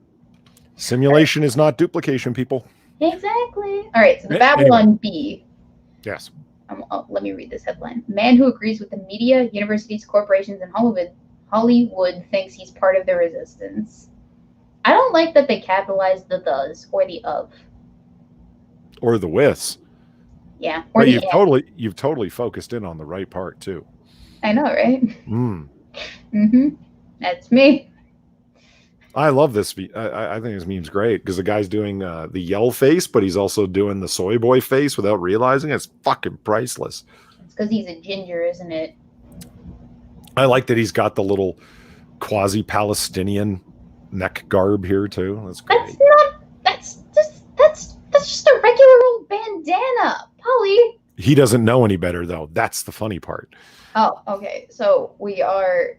Simulation is not duplication, people. Exactly. All right, so the Babylon Bee. Yes. Let me read this headline. Man who agrees with the media, universities, corporations, and Hollywood thinks he's part of the resistance. I don't like that they capitalized the thes or the of. Or the withs. Yeah. Or but the you've totally focused in on the right part too. I know, right? Mm. That's me. I love this. I think this meme's great because the guy's doing the yell face, but he's also doing the soy boy face without realizing it. It's fucking priceless. It's because he's a ginger, isn't it? I like that he's got the little quasi-Palestinian neck garb here too. That's great. That's just a regular old bandana, Polly. He doesn't know any better, though. That's the funny part. Oh, okay. So we are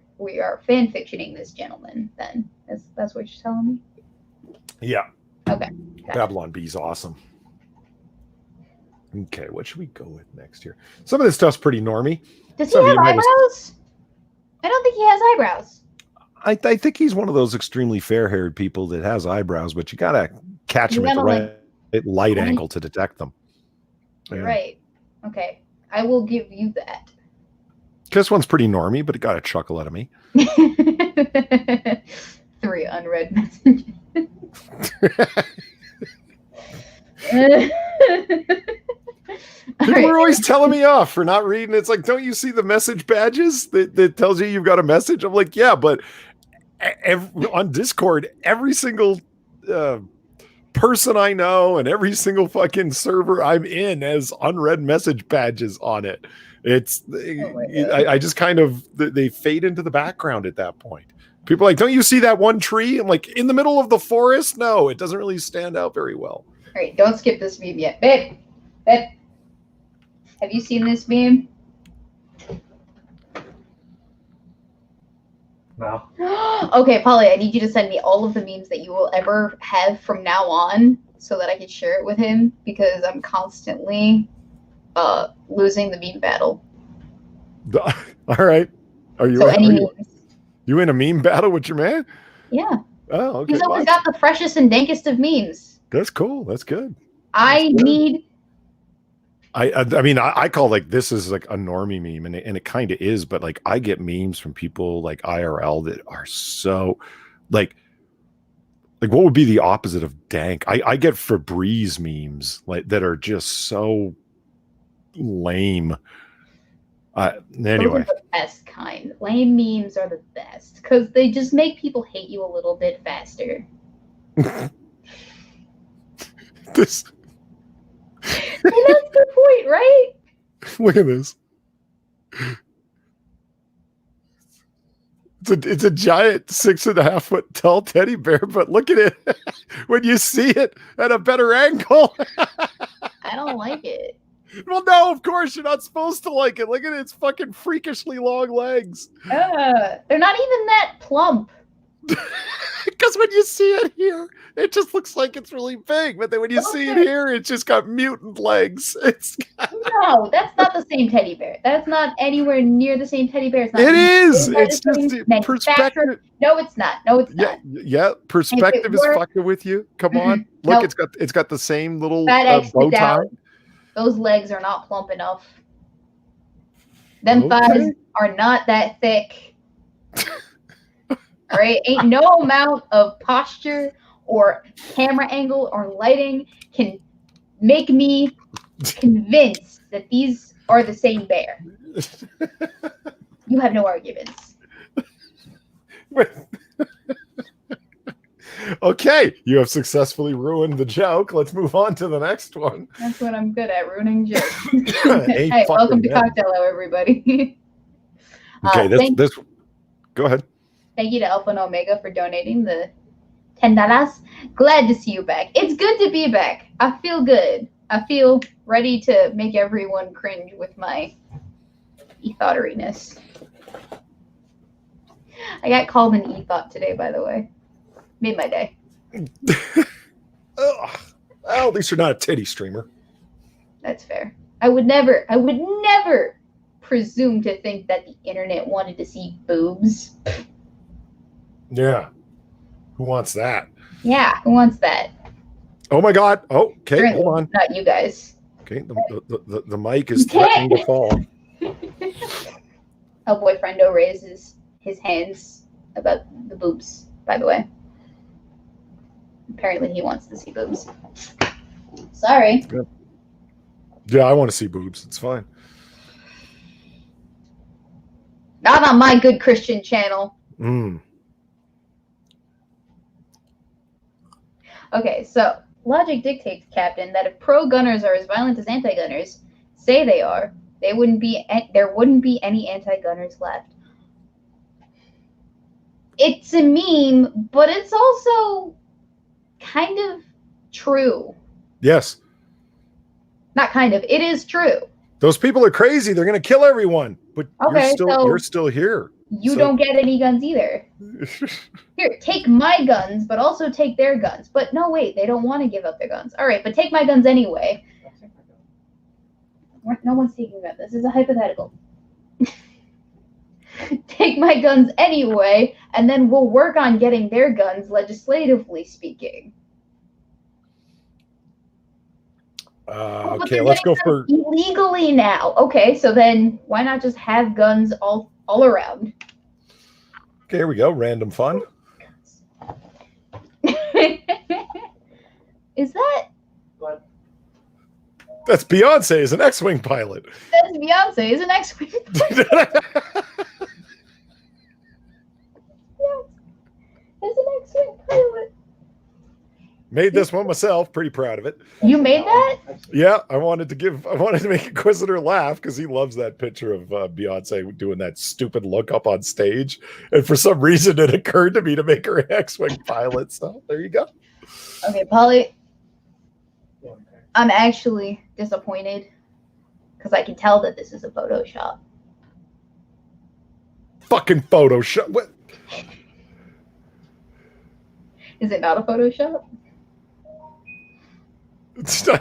fan fictioning this gentleman. Then that's what you're telling me. Yeah. Okay. Babylon Bee's awesome. Okay, what should we go with next here? Some of this stuff's pretty normy. Does he have eyebrows? I don't think he has eyebrows. I think he's one of those extremely fair-haired people that has eyebrows, but you gotta catch him at the right light angle to detect them. You're right. Okay, I will give you that. This one's pretty normy, but it got a chuckle out of me. 3 unread messages. People are always telling me off for not reading. It's like, don't you see the message badges that tells you you've got a message? I'm like, yeah, but on Discord, every single person I know and every single fucking server I'm in has unread message badges on it. It's I just kind of they fade into the background at that point. People are like, don't you see that one tree? I'm like, in the middle of the forest? No, it doesn't really stand out very well. All right, don't skip this meme yet. Babe, have you seen this meme? No. Okay, Polly, I need you to send me all of the memes that you will ever have from now on so that I can share it with him, because I'm constantly losing the meme battle. All right. Are you, you in a meme battle with your man? Yeah. Oh, okay. He's always got the freshest and dankest of memes. That's cool. That's good. I mean, I call like this is like a normie meme, and it kind of is, but like I get memes from people like IRL that are so like what would be the opposite of dank? I get Febreze memes like that are just so lame. Anyway, those are the best kind. Lame memes are the best because they just make people hate you a little bit faster. This. And that's the point, right? Look at this. It's a giant 6.5 foot tall teddy bear, but look at it when you see it at a better angle. I don't like it. Well, no, of course you're not supposed to like it. Look at its fucking freakishly long legs. They're not even that plump. Because when you see it here, it just looks like it's really big. But then when you see it here, it's just got mutant legs. No, that's not the same teddy bear. That's not anywhere near the same teddy bear. It is. It's just perspective. No, it's not. No, it's not. Yeah. Perspective is fucking with you. Come on. Look, it's got the same little bow tie. Those legs are not plump enough. Them thighs are not that thick. All right, ain't no amount of posture or camera angle or lighting can make me convinced that these are the same bear. You have no arguments. Okay, you have successfully ruined the joke. Let's move on to the next one. That's what I'm good at, ruining jokes. Hey, welcome to Cocktail Hour, everybody. Okay, this. Go ahead. Thank you to Alpha and Omega for donating the $10. Glad to see you back. It's good to be back. I feel good. I feel ready to make everyone cringe with my ethoteriness. I got called an ethot today, by the way. Made my day. Well, at least you're not a titty streamer. That's fair. I would never presume to think that the internet wanted to see boobs. Yeah. Who wants that? Yeah, who wants that? Oh my God. Oh, okay, Certainly, hold on. Not you guys. Okay, the mic is threatening to fall. El Boyfriendo raises his hands about the boobs, by the way. Apparently he wants to see boobs. Sorry. Good. Yeah, I want to see boobs. It's fine. Not on my good Christian channel. Okay, so logic dictates, Captain, that if pro-gunners are as violent as anti-gunners say they are, there wouldn't be any anti-gunners left. It's a meme, but it's also kind of true. Yes. Not kind of. It is true. Those people are crazy. They're going to kill everyone. But Okay, you're still here. You So- don't get any guns either. Here, take my guns, but also take their guns. But no, wait, they don't want to give up their guns. All right, but take my guns anyway. No one's taking them. This is a hypothetical. Take my guns anyway, and then we'll work on getting their guns, legislatively speaking. Okay, let's go for illegally now. Okay, so then why not just have guns all around? Okay, here we go. Random fun. Is that? What? That's Beyonce as an X-wing pilot. That's Beyonce is an X-wing. Is an X-wing pilot. Made this one myself. Pretty proud of it. You made that? Yeah, I wanted to make Inquisitor laugh because he loves that picture of Beyonce doing that stupid look up on stage, and for some reason it occurred to me to make her an X-wing pilot. So there you go. Okay, Polly. I'm actually disappointed because I can tell that this is a Photoshop. Fucking Photoshop. What? Is it not a Photoshop?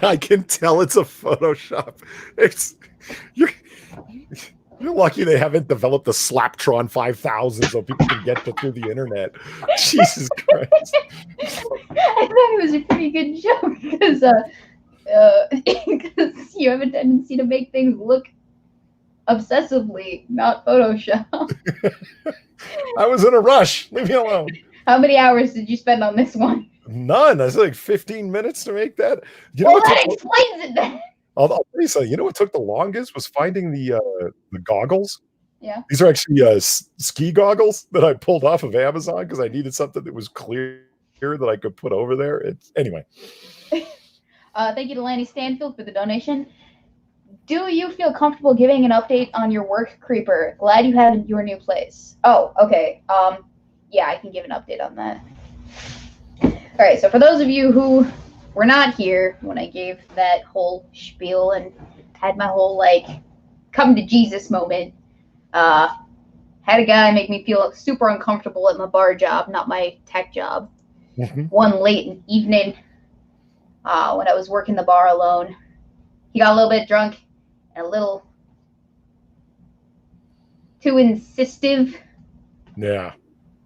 I can tell it's a Photoshop. You're lucky they haven't developed the Slaptron 5000 so people can get through the internet. Jesus Christ. I thought it was a pretty good joke because you have a tendency to make things look obsessively not Photoshop. I was in a rush. Leave me alone. How many hours did you spend on this one? None. That's like 15 minutes to make that. You know what that explains it then. I'll tell you something. You know what took the longest was finding the goggles. Yeah. These are actually ski goggles that I pulled off of Amazon because I needed something that was clear that I could put over there. Anyway. Thank you to Lanny Stanfield for the donation. Do you feel comfortable giving an update on your work, Creeper? Glad you have your new place. Oh, okay. Yeah, I can give an update on that. All right, so for those of you who were not here when I gave that whole spiel and had my whole, like, come to Jesus moment, had a guy make me feel super uncomfortable at my bar job, not my tech job. Mm-hmm. One late evening when I was working the bar alone. He got a little bit drunk and a little too insistive. Yeah.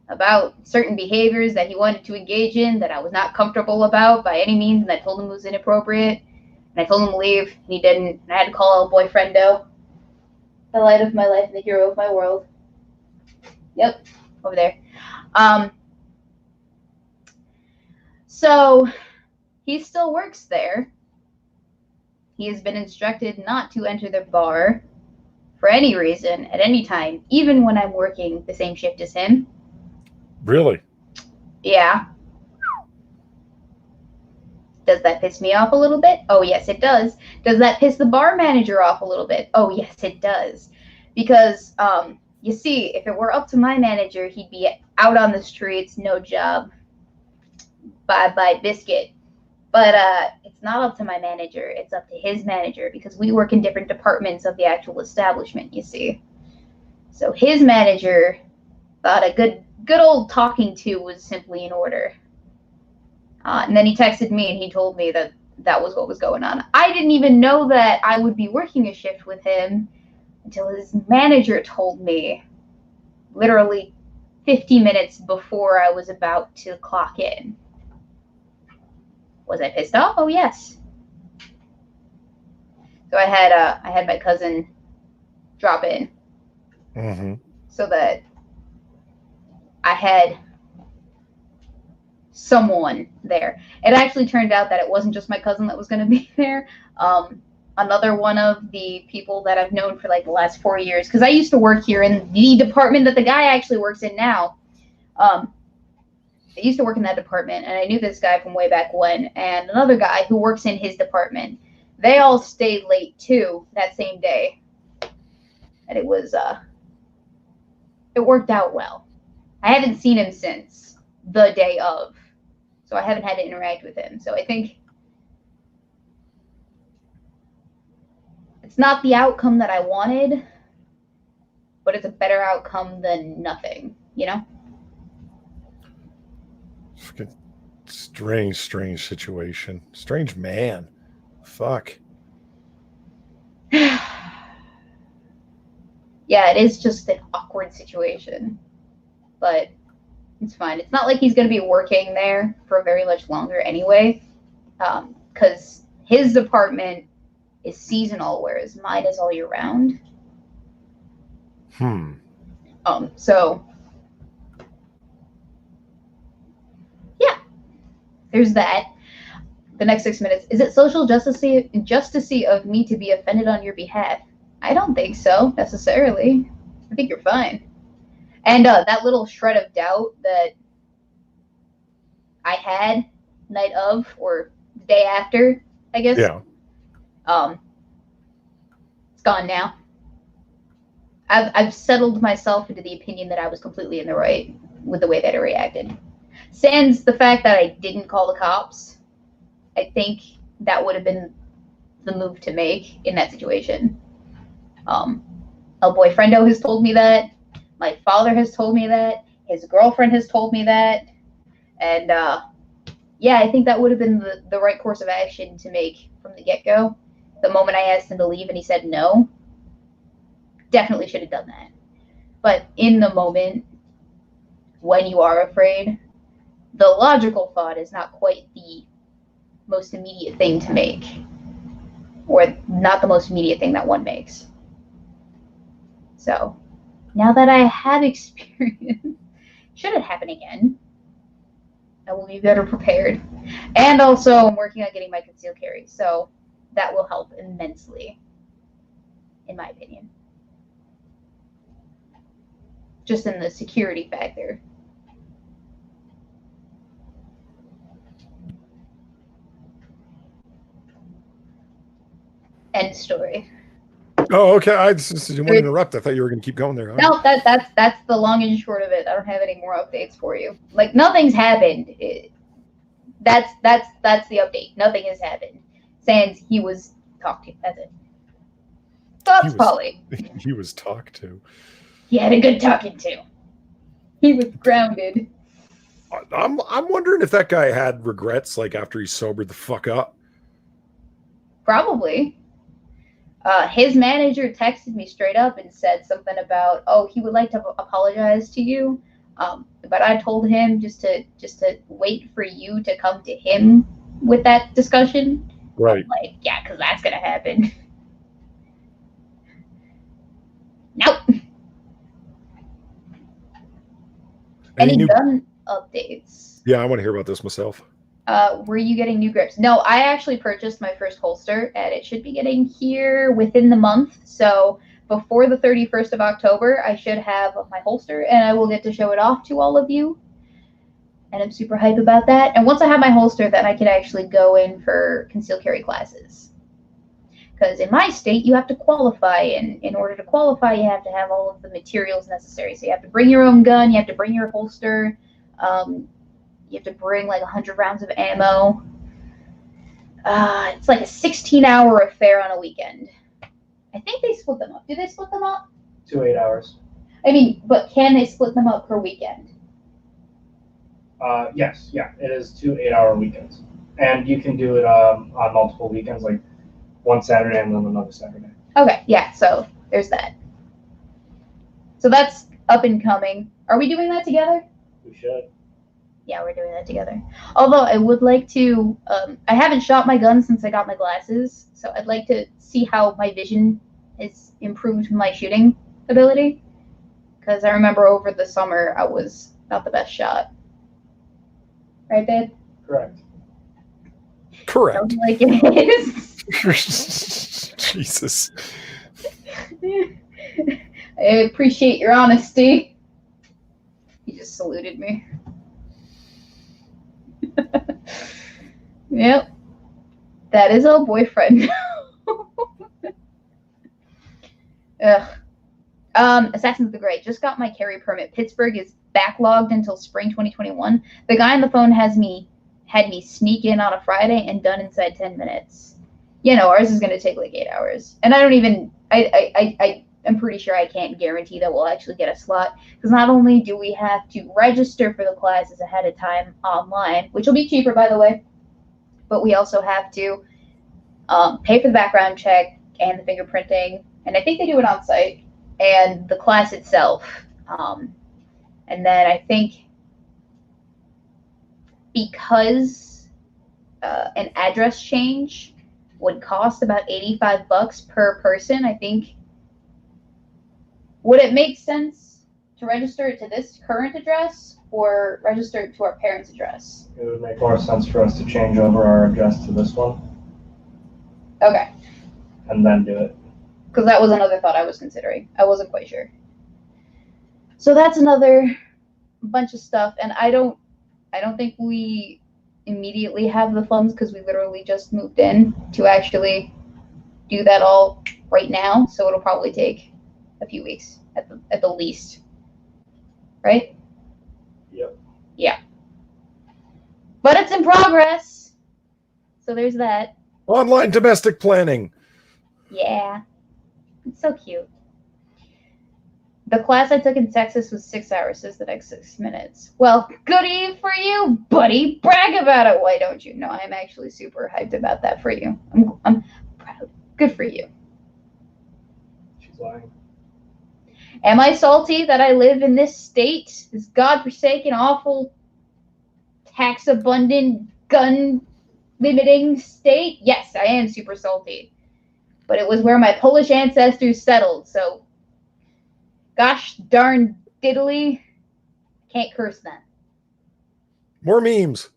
About certain behaviors that he wanted to engage in that I was not comfortable about by any means, and I told him it was inappropriate, and I told him to leave, and he didn't, and I had to call a boyfriendo, the light of my life and the hero of my world. Yep, over there. So, he still works there. He has been instructed not to enter the bar for any reason at any time, even when I'm working the same shift as him. Really? Yeah. Does that piss me off a little bit? Oh, yes, it does. Does that piss the bar manager off a little bit? Oh, yes, it does. Because, you see, if it were up to my manager, he'd be out on the streets, no job. Bye-bye biscuit. But it's not up to my manager. It's up to his manager because we work in different departments of the actual establishment, you see. So his manager thought a good old talking to was simply in order. And then he texted me and he told me that that was what was going on. I didn't even know that I would be working a shift with him until his manager told me literally 50 minutes before I was about to clock in. Was I pissed off? Oh, yes. So I had my cousin drop in so that I had someone there. It actually turned out that it wasn't just my cousin that was going to be there. Another one of the people that I've known for like the last 4 years, because I used to work here in the department that the guy actually works in now. I used to work in that department, and I knew this guy from way back when, and another guy who works in his department. They all stayed late too that same day, and it worked out well. I haven't seen him since the day of, so I haven't had to interact with him. So I think It's not the outcome that I wanted, but it's a better outcome than nothing, you know? Fucking strange situation. Strange man. Fuck. Yeah, it is just an awkward situation, but it's fine. It's not like he's going to be working there for very much longer anyway, because his department is seasonal, whereas mine is all year round. So yeah, there's that. The next 6 minutes. Is it social justicey of me to be offended on your behalf? I don't think so, necessarily. I think you're fine. And that little shred of doubt that I had night of, or the day after, I guess. Yeah. It's gone now. I've settled myself into the opinion that I was completely in the right with the way that I reacted. Sans the fact that I didn't call the cops, I think that would have been the move to make in that situation. El Boyfriendo has told me that. My father has told me that. His girlfriend has told me that. And yeah, I think that would have been the right course of action to make from the get-go. The moment I asked him to leave and he said no, definitely should have done that. But in the moment, when you are afraid, the logical thought is not quite the most immediate thing to make, or not the most immediate thing that one makes. So now that I have experience, should it happen again, I will be better prepared. And also, I'm working on getting my concealed carry, so that will help immensely, in my opinion. Just in the security factor. End story. Oh, okay. I just didn't want to interrupt. I thought you were going to keep going there. No, that's the long and short of it. I don't have any more updates for you. Like, nothing's happened. That's the update. Nothing has happened. Sans he was talked to. That's it. Thoughts, Polly. He was talked to. He had a good talking to. He was grounded. I'm wondering if that guy had regrets, like after he sobered the fuck up. Probably. His manager texted me straight up and said something about, oh, he would like to apologize to you, but I told him just to wait for you to come to him with that discussion. Right. I'm like, yeah, because that's gonna happen. Nope. Any gun updates? Yeah, I want to hear about this myself. Were you getting new grips? No, I actually purchased my first holster, and it should be getting here within the month. So before the 31st of October, I should have my holster, and I will get to show it off to all of you. And I'm super hype about that. And once I have my holster, then I can actually go in for concealed carry classes. Because in my state, you have to qualify, and in order to qualify, you have to have all of the materials necessary. So you have to bring your own gun, you have to bring your holster, you have to bring like 100 rounds of ammo. It's like a 16-hour affair on a weekend. I think they split them up. Do they split them up? 2 8 hours. I mean, but can they split them up per weekend? Yes, yeah, it is 2 8-hour weekends. And you can do it on multiple weekends, like one Saturday and then another Saturday. Okay, yeah, so there's that. So that's up and coming. Are we doing that together? We should. Yeah, we're doing that together. Although I would like to, I haven't shot my gun since I got my glasses, so I'd like to see how my vision has improved my shooting ability. Because I remember over the summer, I was not the best shot. Right, babe? Correct. Sounds like it is. Jesus. I appreciate your honesty. He just saluted me. Yep. That is our boyfriend. Ugh. Assassins of the Great. Just got my carry permit. Pittsburgh is backlogged until spring 2021. The guy on the phone had me sneak in on a Friday and done inside 10 minutes. ours is going to take like 8 hours. And I don't even, I'm pretty sure I can't guarantee that we'll actually get a slot, because not only do we have to register for the classes ahead of time online, which will be cheaper, by the way, but we also have to pay for the background check and the fingerprinting, and I think they do it on site, and the class itself. And then I think because an address change would cost about $85 per person, I think, would it make sense to register it to this current address or register it to our parents' address? It would make more sense for us to change over our address to this one. Okay. And then do it. Because that was another thought I was considering. I wasn't quite sure. So that's another bunch of stuff, and I don't think we immediately have the funds, because we literally just moved in, to actually do that all right now. So it'll probably take a few weeks at the least. Right? Yep. Yeah. But it's in progress. So there's that. Online domestic planning. Yeah. It's so cute. The class I took in Texas was 6 hours, says the next 6 minutes. Well, goody for you, buddy. Brag about it. Why don't you? No, I'm actually super hyped about that for you. I'm proud. Good for you. She's lying. Am I salty that I live in this state, this godforsaken, awful, tax-abundant, gun-limiting state? Yes, I am super salty. But it was where my Polish ancestors settled, so gosh darn diddly, can't curse them. More memes.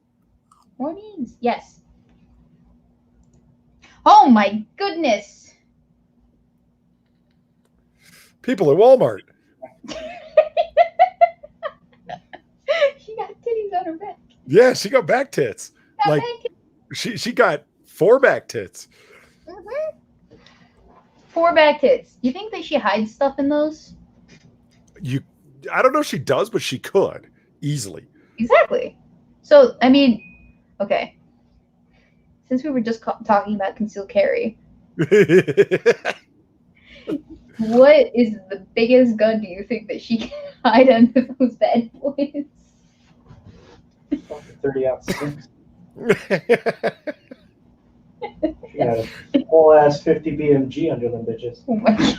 More memes, yes. Oh my goodness. People at Walmart. She got titties on her back. Yeah, she got back tits. Like she got 4 back tits. Mm-hmm. 4 back tits. You think that she hides stuff in those? I don't know if she does, but she could easily. Exactly. So, I mean, okay. Since we were just talking about concealed carry, what is the biggest gun do you think that she can hide under those bad boys? 30-06. She had a whole ass 50 BMG under them bitches. Oh my god.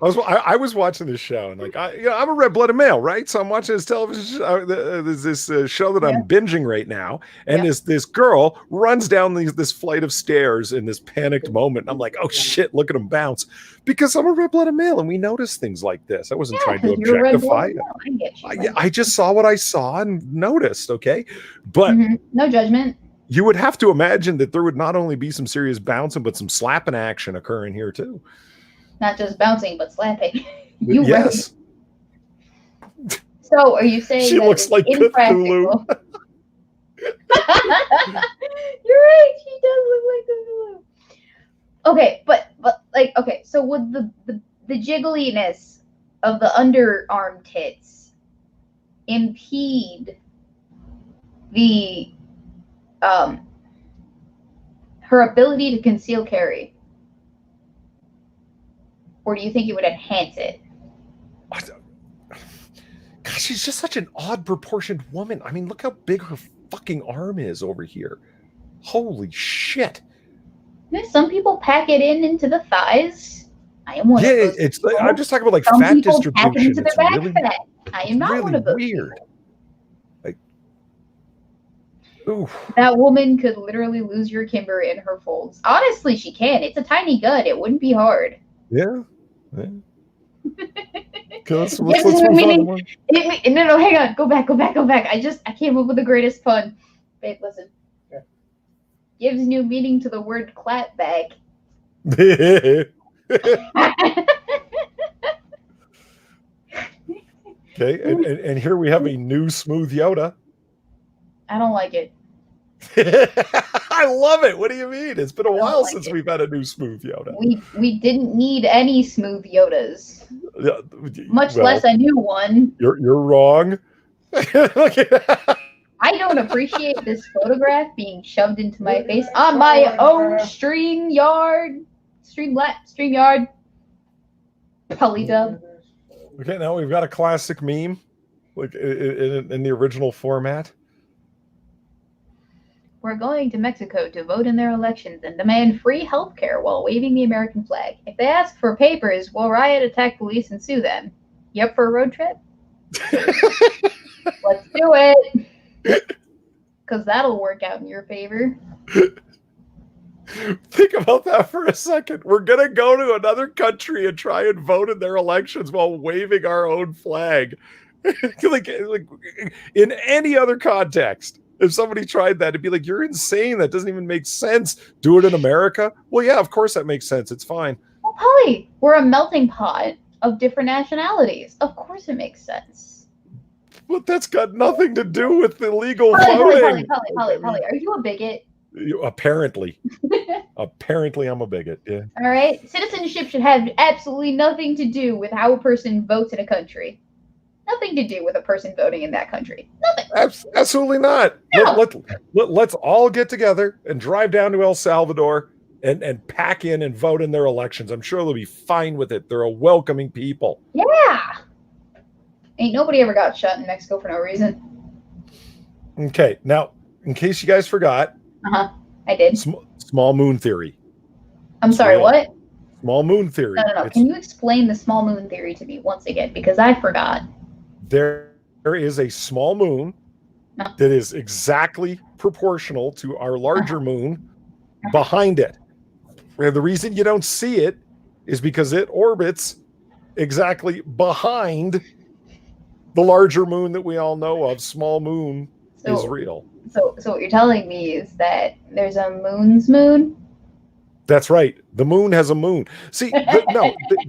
I was watching this show, and like I'm a red-blooded male, right? So I'm watching this television show. There's this show that I'm binging right now, and this girl runs down this flight of stairs in this panicked moment, and I'm like, oh shit, look at him bounce, because I'm a red-blooded male, and we notice things like this. I wasn't trying to objectify it. I just saw what I saw and noticed. Okay, but no judgment. You would have to imagine that there would not only be some serious bouncing, but some slapping action occurring here too. Not just bouncing, but slapping. Yes. Right. So, are you saying she that looks like Cthulhu? You're right. She does look like Cthulhu. Okay, but like, okay. So, would the jiggliness of the underarm tits impede the her ability to conceal carry? Or do you think it would enhance it? Gosh, she's just such an odd proportioned woman. I mean, look how big her fucking arm is over here. Holy shit. Some people pack it into the thighs. I am one of those. Yeah, it's. I'm just talking about like some fat people distribution. pack it into It's their really, backpack. I am not really one of those. Weird. People. Like, ooh. That woman could literally lose your kimber in her folds. Honestly, she can. It's a tiny gut. It wouldn't be hard. Yeah. Let's No, hang on. Go back. I came up with the greatest pun. Babe, listen. Yeah. Gives new meaning to the word clapback. Okay, and here we have a new smooth Yoda. I don't like it. I love it. What do you mean? It's been a while since we've had a new smooth Yoda. We didn't need any smooth Yodas. Much less a new one. You're wrong. I I don't appreciate this photograph being shoved into my face on my own StreamYard. Polydub. Okay, now we've got a classic meme, like in the original format. We're going to Mexico to vote in their elections and demand free health care while waving the American flag. If they ask for papers, we'll riot, attack police, and sue them. You up for a road trip? Let's do it. Because that'll work out in your favor. Think about that for a second. We're going to go to another country and try and vote in their elections while waving our own flag. like in any other context, if somebody tried that, it'd be like, you're insane. That doesn't even make sense. Do it in America? Well, yeah, of course that makes sense. It's fine. Well, Polly, we're a melting pot of different nationalities. Of course it makes sense. But that's got nothing to do with illegal Polly, voting. Polly, are you a bigot? Apparently. Apparently I'm a bigot. Yeah. All right. Citizenship should have absolutely nothing to do with how a person votes in a country. Nothing to do with a person voting in that country. Nothing. Absolutely not. No. Let's all get together and drive down to El Salvador and pack in and vote in their elections. I'm sure they'll be fine with it. They're a welcoming people. Yeah. Ain't nobody ever got shot in Mexico for no reason. Okay. Now, in case you guys forgot. I did. Small moon theory. I'm sorry, what? Small moon theory. No. Can you explain the small moon theory to me once again? Because I forgot. There is a small moon that is exactly proportional to our larger moon behind it. And the reason you don't see it is because it orbits exactly behind the larger moon that we all know of. Small moon is real. So what you're telling me is that there's a moon's moon? That's right. The moon has a moon. See,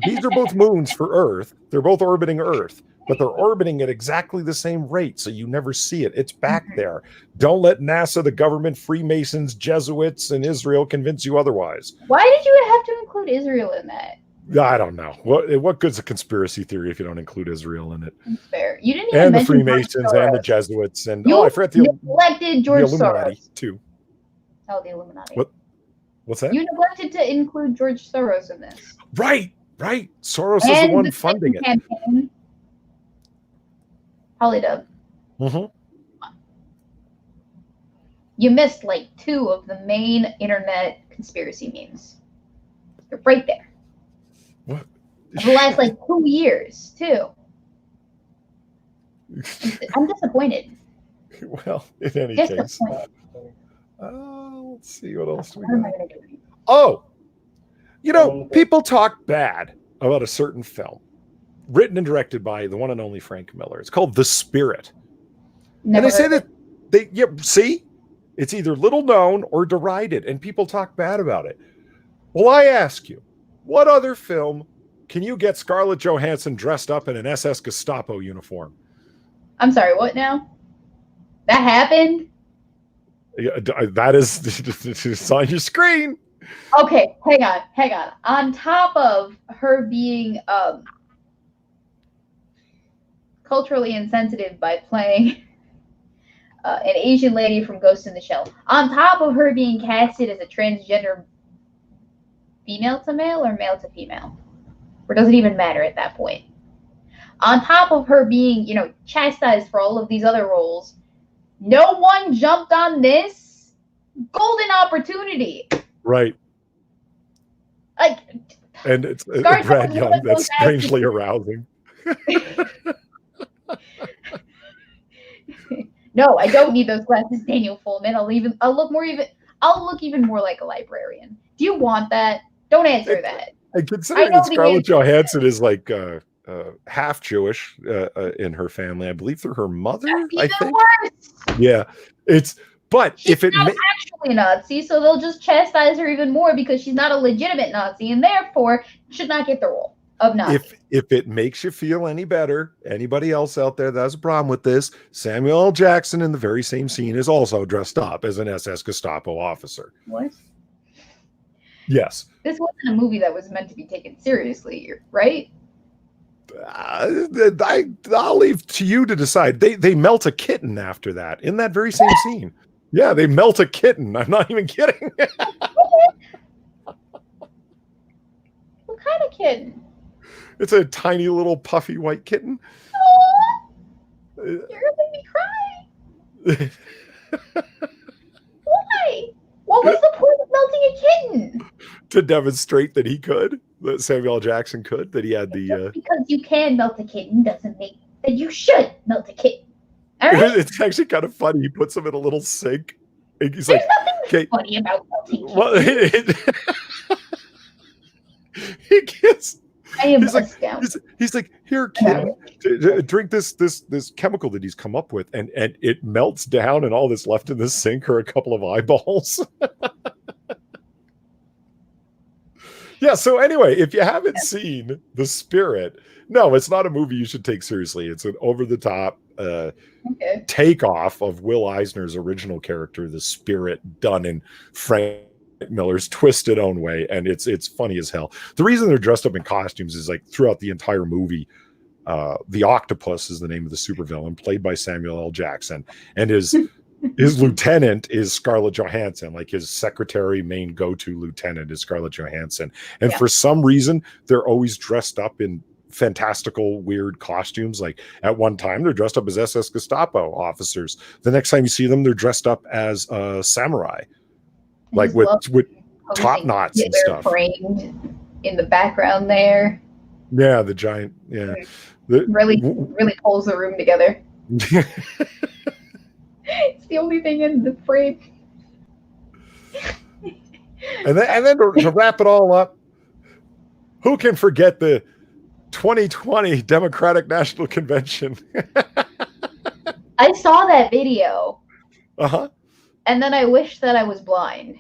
these are both moons for Earth. They're both orbiting Earth, but they're orbiting at exactly the same rate, so you never see it. It's back there. Don't let NASA, the government, Freemasons, Jesuits, and Israel convince you otherwise. Why did you have to include Israel in that? I don't know. What good's a conspiracy theory if you don't include Israel in it? That's fair. You didn't even and the mention Freemasons and the Jesuits and I forgot the neglected George Illuminati Soros too. Oh, the Illuminati. What's that? You neglected to include George Soros in this. Right. Soros is the one funding it. Campaign. Polydub. You missed like 2 of the main internet conspiracy memes. They're right there. What? The last like 2 years too. I'm disappointed. Well, in any case. Let's see what else we got. Oh, people talk bad about a certain film written and directed by the one and only Frank Miller. It's called The Spirit. And they say that see, it's either little known or derided, and people talk bad about it. Well, I ask you, what other film can you get Scarlett Johansson dressed up in an SS Gestapo uniform? I'm sorry, what now? That happened? Yeah, that is it's on your screen. Okay, hang on. On top of her being culturally insensitive by playing an Asian lady from Ghost in the Shell, on top of her being casted as a transgender female to male or male to female, or does it even matter at that point? On top of her being, chastised for all of these other roles, no one jumped on this golden opportunity. Right. Like, and it's Brad Young. That's strangely arousing. No, I don't need those glasses, Daniel Fullman. I'll look even more like a librarian. Do you want that? Don't answer that. And considering that Scarlett Johansson is like half Jewish in her family, I believe through her mother. I think. Worse. Yeah, she's not actually a Nazi, so they'll just chastise her even more because she's not a legitimate Nazi, and therefore should not get the role of Nazi. If it makes you feel any better, anybody else out there that has a problem with this, Samuel L. Jackson in the very same scene is also dressed up as an SS Gestapo officer. What? Yes. This wasn't a movie that was meant to be taken seriously, right? I'll leave to you to decide. They melt a kitten after that in that very same scene. Yeah, they melt a kitten. I'm not even kidding. What kind of kitten? It's a tiny little puffy white kitten. Oh, you're gonna make me cry. Why? What was the point of melting a kitten? To demonstrate that he could, that Samuel L. Jackson could, that he had the. Just because you can melt a kitten doesn't make that you should melt a kitten. All right? It's actually kind of funny. He puts him in a little sink. He's There's like, nothing okay. funny about melting kittens. Well, he gets. I am He's like, astounded. he's like, here, kid, drink this chemical that he's come up with, and it melts down, and all that's left in this sink are a couple of eyeballs. Yeah. So anyway, if you haven't seen The Spirit, no, it's not a movie you should take seriously. It's an over-the-top takeoff of Will Eisner's original character, The Spirit, done in Frank Miller's twisted own way, and it's funny as hell. The reason they're dressed up in costumes is like throughout the entire movie, the Octopus is the name of the supervillain, played by Samuel L. Jackson, and his lieutenant is Scarlett Johansson. Like his secretary, main go-to lieutenant is Scarlett Johansson, and for some reason they're always dressed up in fantastical, weird costumes. Like at one time they're dressed up as SS Gestapo officers. The next time you see them, they're dressed up as samurai. Like with top knots and stuff. Framed in the background there. Yeah, the giant. Yeah, really pulls the room together. It's the only thing in the frame. And then to wrap it all up, who can forget the 2020 Democratic National Convention? I saw that video. Uh-huh. And then I wish that I was blind.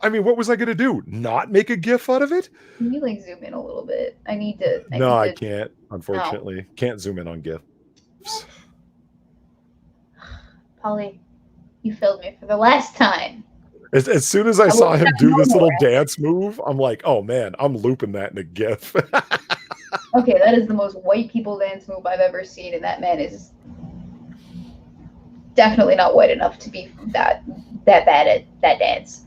I mean, what was I going to do? Not make a GIF out of it? Can you like zoom in a little bit? I can't. Unfortunately, can't zoom in on GIFs. Polly, you failed me for the last time. As soon as I saw him do this little dance move, I'm like, oh man, I'm looping that in a GIF. Okay, that is the most white people dance move I've ever seen, and that man is definitely not white enough to be that bad at that dance.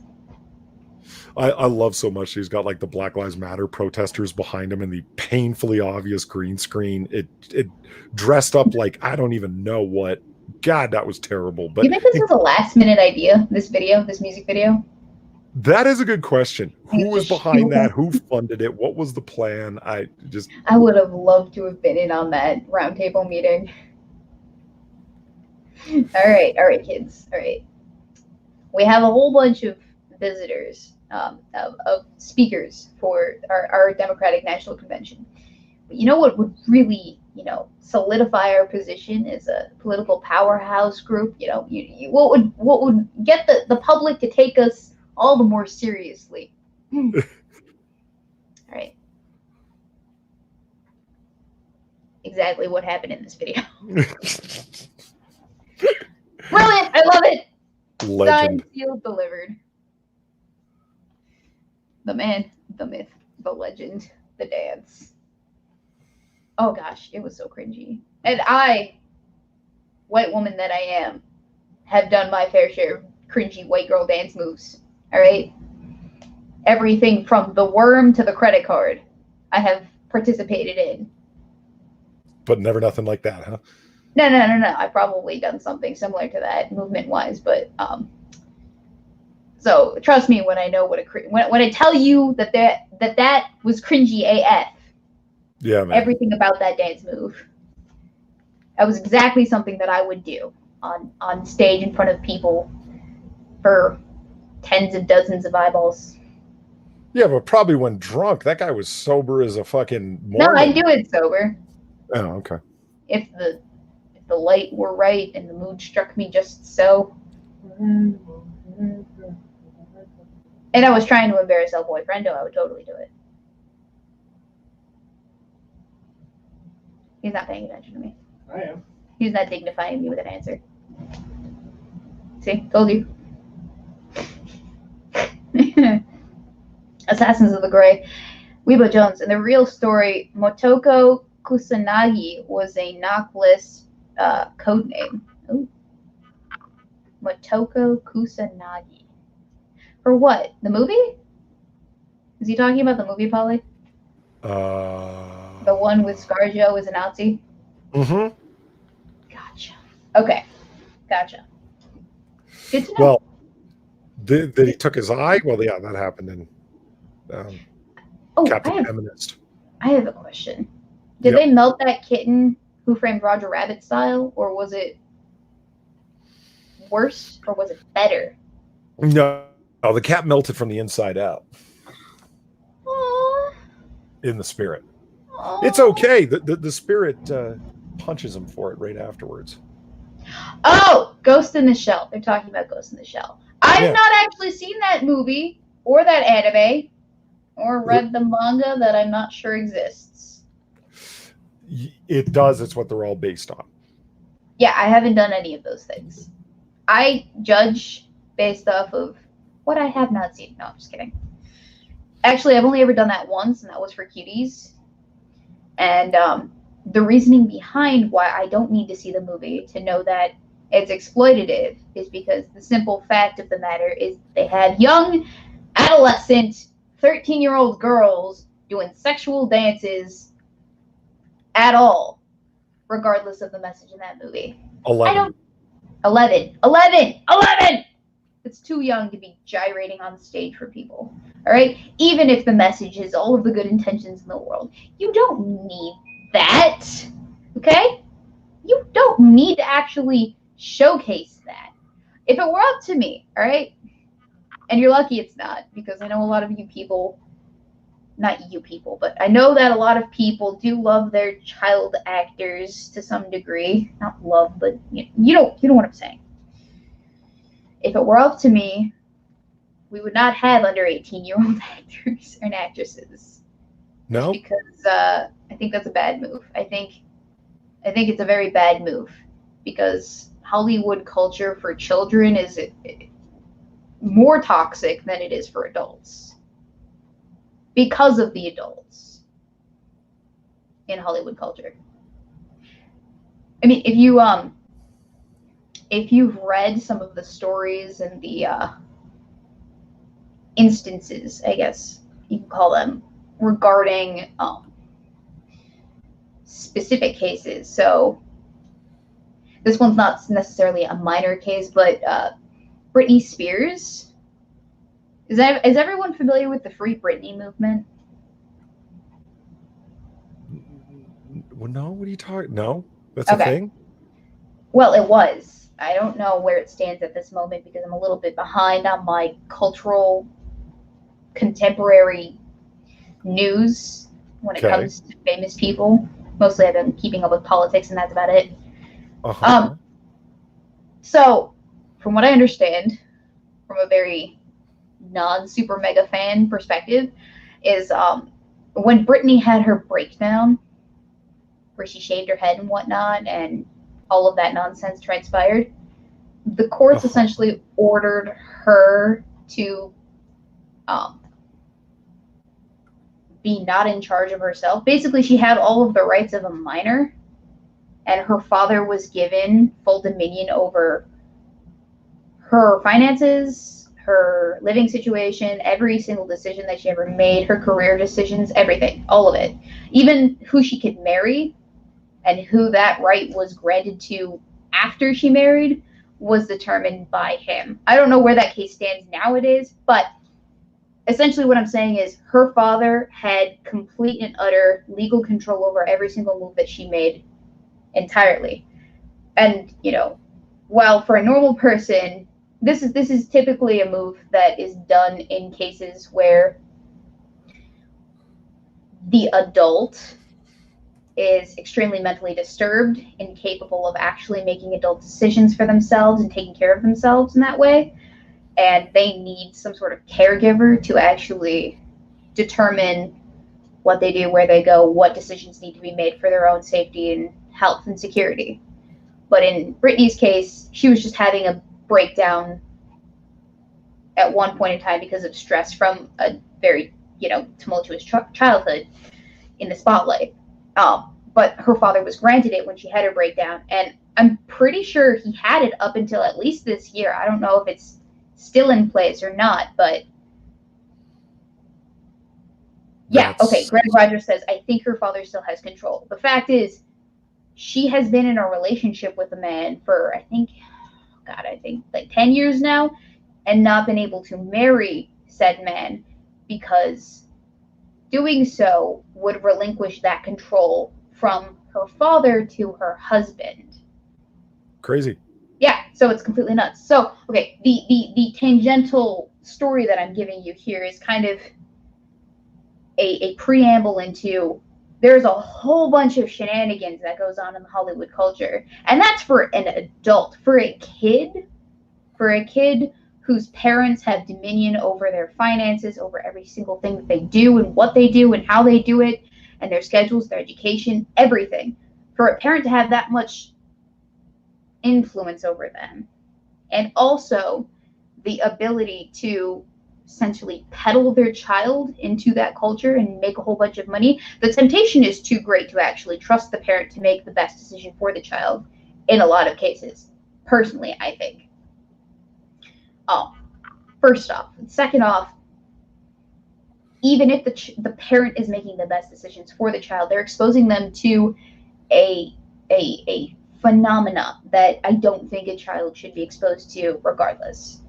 I love so much he's got like the Black Lives Matter protesters behind him and the painfully obvious green screen. It dressed up like I don't even know what. God, that was terrible. But you think this was a last minute idea, this music video? That is a good question. Who was behind that? Who funded it? What was the plan? I would have loved to have been in on that roundtable meeting. All right, kids. All right. We have a whole bunch of visitors, of speakers for our Democratic National Convention. But you know what would really, solidify our position as a political powerhouse group? What would get the public to take us all the more seriously? All right. Exactly what happened in this video. Brilliant! I love it. Legend. Signed, sealed, delivered. The man, the myth, the legend, the dance. Oh gosh, it was so cringy. And I, white woman that I am, have done my fair share of cringy white girl dance moves. All right? Everything from the worm to the credit card, I have participated in. But never nothing like that, huh? No. I've probably done something similar to that movement-wise, but so trust me when I know when I tell you that was cringy AF. Yeah, man. Everything about that dance move. That was exactly something that I would do on stage in front of people for tens of dozens of eyeballs. Yeah, but probably when drunk. That guy was sober as a fucking Mormon. No, I do it sober. Oh, okay. If the light were right and the mood struck me just so. And I was trying to embarrass El Boyfriendo, I would totally do it. He's not paying attention to me. I am. He's not dignifying me with an answer. See? Told you. Assassins of the Gray. Weebo Jones. In the real story, Motoko Kusanagi was a knockless code name. Ooh. Motoko Kusanagi. For what? The movie? Is he talking about the movie, Polly? The one with ScarJo as a Nazi? Mm-hmm. Gotcha. Okay. Gotcha. Good to know. Well, that he took his eye? Well, yeah, that happened in Captain Feminist. I have a question. Did they melt that kitten Who Framed Roger Rabbit style, or was it worse, or was it better? No, the cat melted from the inside out. Aww. In the spirit. Aww. It's okay. The spirit punches him for it right afterwards. Oh, Ghost in the Shell. They're talking about Ghost in the Shell. I've not actually seen that movie or that anime or read the manga that I'm not sure exists. It does. It's what they're all based on. Yeah, I haven't done any of those things. I judge based off of what I have not seen. No, I'm just kidding. Actually, I've only ever done that once, and that was for Cuties. And the reasoning behind why I don't need to see the movie to know that it's exploitative is because the simple fact of the matter is they had young, adolescent, 13-year-old girls doing sexual dances at all, regardless of the message in that movie. 11. 11! It's too young to be gyrating on stage for people. All right? Even if the message is all of the good intentions in the world, you don't need that. Okay? You don't need to actually showcase that. If it were up to me, all right? And you're lucky it's not, because I know a lot of you people, not you people, but I know that a lot of people do love their child actors to some degree. Not love, but you know what I'm saying. If it were up to me, we would not have under 18-year-old actors and actresses. No, because I think that's a bad move. I think it's a very bad move because Hollywood culture for children is more toxic than it is for adults because of the adults in Hollywood culture. I mean, if you've read some of the stories and the instances, I guess you can call them, regarding specific cases. So this one's not necessarily a minor case, but Britney Spears. Is everyone familiar with the Free Britney movement? Well, no. What are you talking? No, that's a thing. Well, it was. I don't know where it stands at this moment because I'm a little bit behind on my cultural contemporary news when it comes to famous people. Mostly I've been keeping up with politics, and that's about it. So, from what I understand, from a very non-super mega fan perspective, is when Britney had her breakdown, where she shaved her head and whatnot, and all of that nonsense transpired, the courts essentially ordered her to be not in charge of herself. Basically, she had all of the rights of a minor, and her father was given full dominion over her finances, her living situation, every single decision that she ever made, her career decisions, everything, all of it. Even who she could marry and who that right was granted to after she married was determined by him. I don't know where that case stands nowadays, but essentially what I'm saying is her father had complete and utter legal control over every single move that she made entirely. And, while for a normal person, this is typically a move that is done in cases where the adult is extremely mentally disturbed, incapable of actually making adult decisions for themselves and taking care of themselves in that way. And they need some sort of caregiver to actually determine what they do, where they go, what decisions need to be made for their own safety and health and security. But in Britney's case, she was just having a breakdown at one point in time because of stress from a very, tumultuous childhood in the spotlight. but her father was granted it when she had her breakdown, and I'm pretty sure he had it up until at least this year. I don't know if it's still in place or not, but yeah, okay. Greg Rogers says, I think her father still has control. The fact is, she has been in a relationship with a man for, I think like 10 years now, and not been able to marry said man because doing so would relinquish that control from her father to her husband. Crazy. Yeah, so it's completely nuts. So, okay, the tangential story that I'm giving you here is kind of a preamble into there's a whole bunch of shenanigans that goes on in the Hollywood culture. And that's for an adult. For a kid whose parents have dominion over their finances, over every single thing that they do and what they do and how they do it, and their schedules, their education, everything. For a parent to have that much influence over them, and also the ability to essentially peddle their child into that culture and make a whole bunch of money, the temptation is too great to actually trust the parent to make the best decision for the child in a lot of cases. Personally, I think. First off. Second off, even if the parent is making the best decisions for the child, they're exposing them to a phenomena that I don't think a child should be exposed to regardless.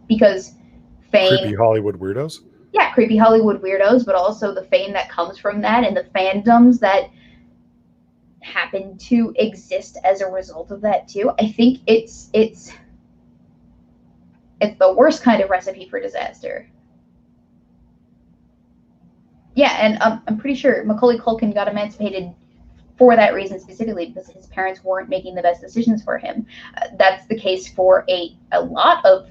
Because fame... Creepy Hollywood weirdos? Yeah, creepy Hollywood weirdos, but also the fame that comes from that and the fandoms that happen to exist as a result of that too. I think it's the worst kind of recipe for disaster. Yeah, and I'm pretty sure Macaulay Culkin got emancipated for that reason specifically, because his parents weren't making the best decisions for him. That's the case for a lot of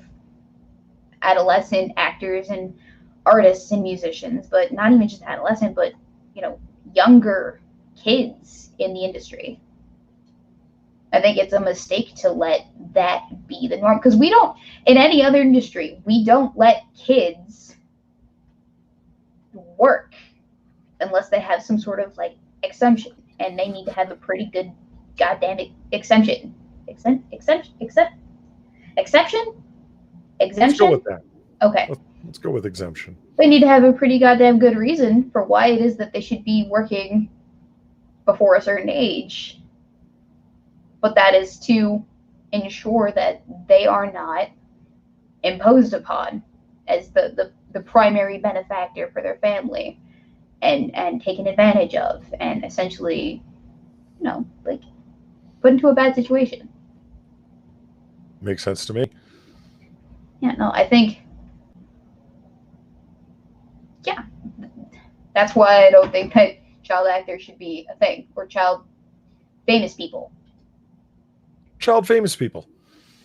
adolescent actors and artists and musicians, but not even just adolescent, but younger kids in the industry. I think it's a mistake to let that be the norm, because we don't, in any other industry, we don't let kids work unless they have some sort of like exemption, and they need to have a pretty good goddamn exception. Exception? Let's go with that. Okay. Let's go with exemption. They need to have a pretty goddamn good reason for why it is that they should be working before a certain age. But that is to ensure that they are not imposed upon as the primary benefactor for their family and taken advantage of and essentially, like put into a bad situation. Makes sense to me. Yeah, no, I think, yeah, that's why I don't think that child actors should be a thing, or child famous people. Child famous people.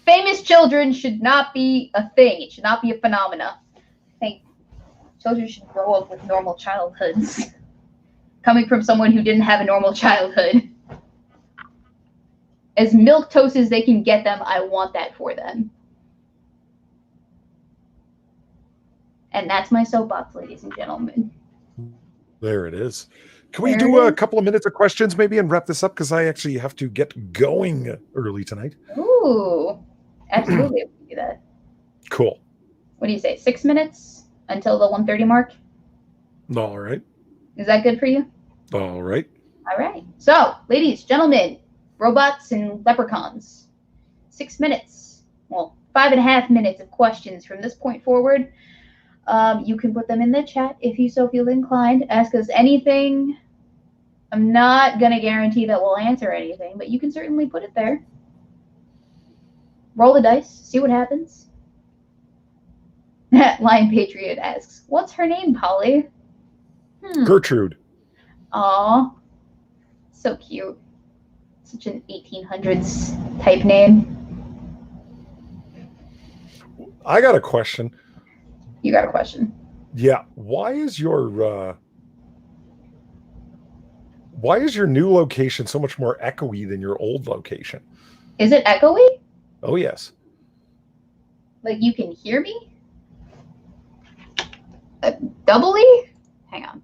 Famous children should not be a thing. It should not be a phenomena. I think children should grow up with normal childhoods. Coming from someone who didn't have a normal childhood. As milquetoast as they can get them, I want that for them. And that's my soapbox, ladies and gentlemen. There it is. Can we do a couple of minutes of questions maybe and wrap this up? Because I actually have to get going early tonight. Ooh, absolutely. We can do that. Cool. What do you say? 6 minutes until the 1:30 mark? All right. Is that good for you? All right. All right. So, ladies, gentlemen, robots and leprechauns. 6 minutes. Well, 5.5 minutes of questions from this point forward. You can put them in the chat if you so feel inclined. Ask us anything. I'm not going to guarantee that we'll answer anything, but you can certainly put it there. Roll the dice. See what happens. Lion Patriot asks, what's her name, Polly? Gertrude. Aw. So cute. Such an 1800s type name. I got a question. You got a question? Yeah. Why is your new location so much more echoey than your old location? Is it echoey? Oh, yes. Like you can hear me? Doubly? Hang on.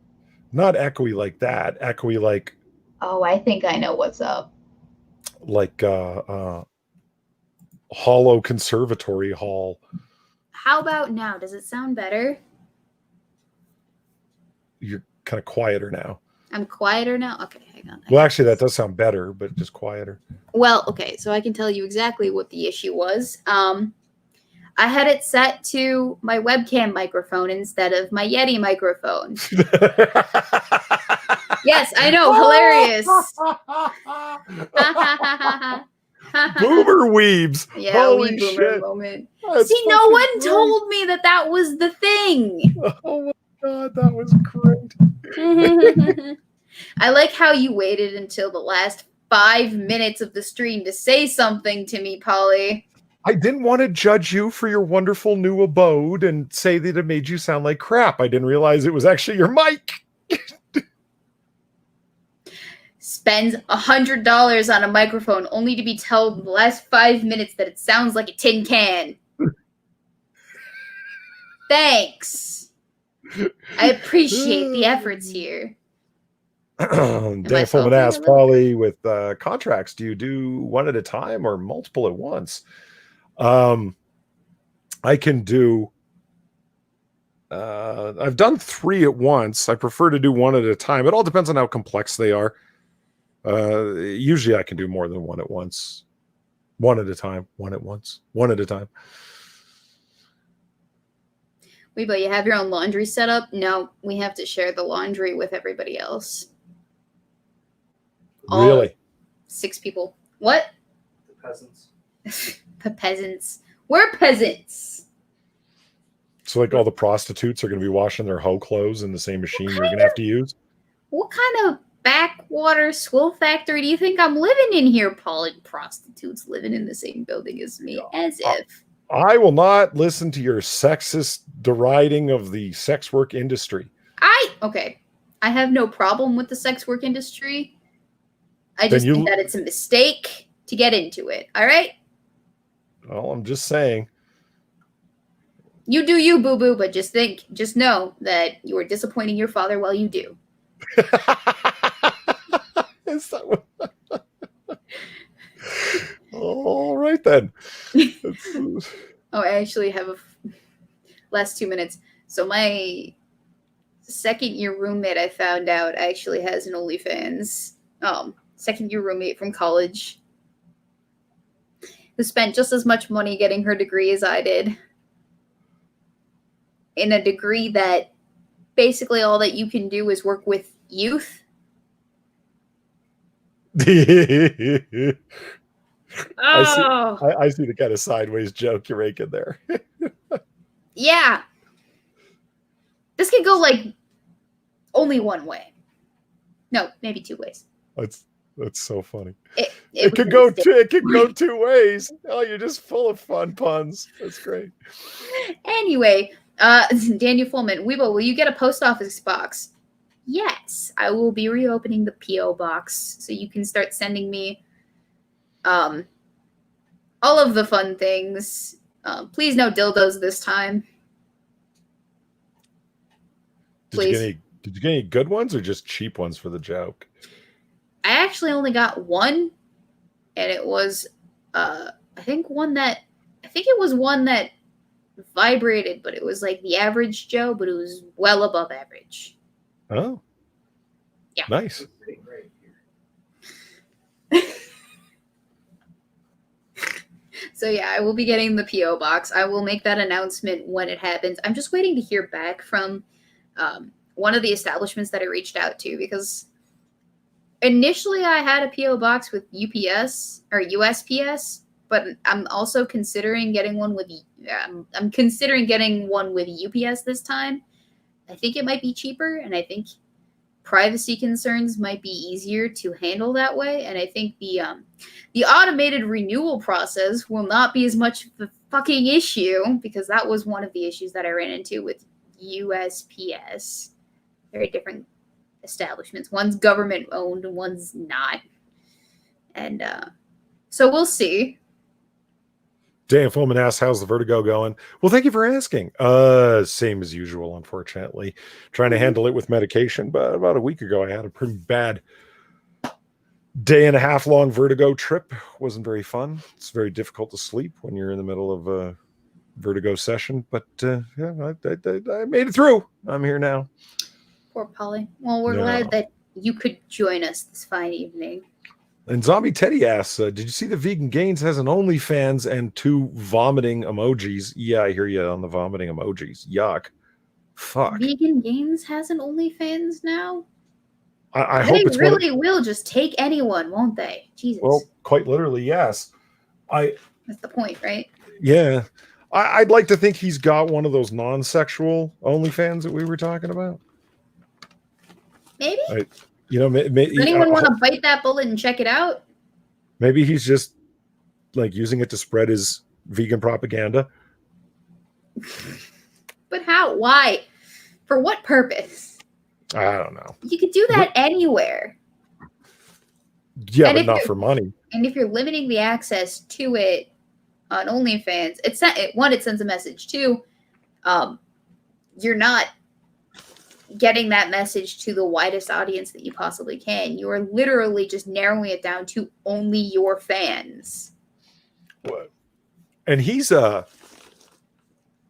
Not echoey like that. Echoey like Oh, I think I know what's up. Like Hollow Conservatory Hall. How about now? Does it sound better? You're kind of quieter now. I'm quieter now? Okay, hang on. Well, actually, that does sound better, but just quieter. Well, okay, so I can tell you exactly what the issue was. I had it set to my webcam microphone instead of my Yeti microphone. Yes, I know, hilarious. Boomer weebs. Yeah, Holy wee boomer shit. moment. That's See, no fucking one great. told me that that was the thing. Oh my god, that was great. I like how you waited until the last 5 minutes of the stream to say something to me, Polly. I didn't want to judge you for your wonderful new abode and say that it made you sound like crap. I didn't realize it was actually your mic. Spends $100 on a microphone only to be told in the last 5 minutes that it sounds like a tin can. Thanks. I appreciate the efforts here. Dan Fulman asked Polly, with contracts, do you do one at a time or multiple at once? I can do I've done 3 at once. I prefer to do one at a time. It all depends on how complex they are. Usually I can do more than one at once. One at a time, one at once, one at a time. Weebo, you have your own laundry set up? No, we have to share the laundry with everybody else. Really? All 6 people. What? The peasants. The peasants. We're peasants. So like all the prostitutes are going to be washing their hoe clothes in the same machine you're going to have to use? What kind of backwater swill factory do you think I'm living in here, Paul? Prostitutes living in the same building as me, as if. I will not listen to your sexist deriding of the sex work industry. Okay. I have no problem with the sex work industry. I just think that it's a mistake to get into it. All right? Well, I'm just saying. You do you, boo-boo, but just know that you are disappointing your father while you do. Is that what... All right, then. I actually have last 2 minutes. So my second-year roommate, I found out, actually has an OnlyFans. Second-year roommate from college who spent just as much money getting her degree as I did. In a degree that basically all that you can do is work with youth. I see the kind of sideways joke you're making there. Yeah. This could go like only one way. No, maybe 2 ways. That's so funny. It could go two ways. Oh, you're just full of fun puns. That's great. Anyway, Daniel Fullman, Weebo, will you get a post office box? Yes, I will be reopening the P.O. box so you can start sending me all of the fun things. Please no dildos this time. Please. Did you get any good ones or just cheap ones for the joke? I actually only got one, and it was I think it was one that vibrated, but it was like the average Joe, but it was well above average. Oh. Yeah. Nice. So yeah, I will be getting the P.O. box. I will make that announcement when it happens. I'm just waiting to hear back from one of the establishments that I reached out to, because initially I had a P.O. box with UPS or USPS, but I'm also considering getting one with I'm considering getting one with UPS this time. I think it might be cheaper, and I think privacy concerns might be easier to handle that way, and I think the automated renewal process will not be as much of a fucking issue, because that was one of the issues that I ran into with USPS. Very different establishments. One's government owned, one's not. And so we'll see. Dan Fulman asks, how's the Vertigo going? Well, thank you for asking. Same as usual, unfortunately. Trying to handle it with medication, but about a week ago I had a pretty bad day and a half long Vertigo trip wasn't very fun. It's very difficult to sleep when you're in the middle of a Vertigo session, but yeah, I made it through. I'm here now. Poor Polly. Well, we're glad that you could join us this fine evening. And Zombie Teddy asks, did you see the Vegan Gains has an OnlyFans and 2 vomiting emojis? Yeah, I hear you on the vomiting emojis. Yuck. Fuck. Vegan Gains has an OnlyFans now? I hope it's really will just take anyone, won't they? Jesus. Well, quite literally, yes. That's the point, right? Yeah. I'd like to think he's got one of those non-sexual OnlyFans that we were talking about. Maybe. Does anyone want to bite that bullet and check it out? Maybe he's just like using it to spread his vegan propaganda. But how? Why? For what purpose? I don't know. You could do that anywhere. Yeah, and but not for money. And if you're limiting the access to it on OnlyFans, it sends a message. 2, you're not getting that message to the widest audience that you possibly can. You are literally just narrowing it down to only your fans. What? And he's a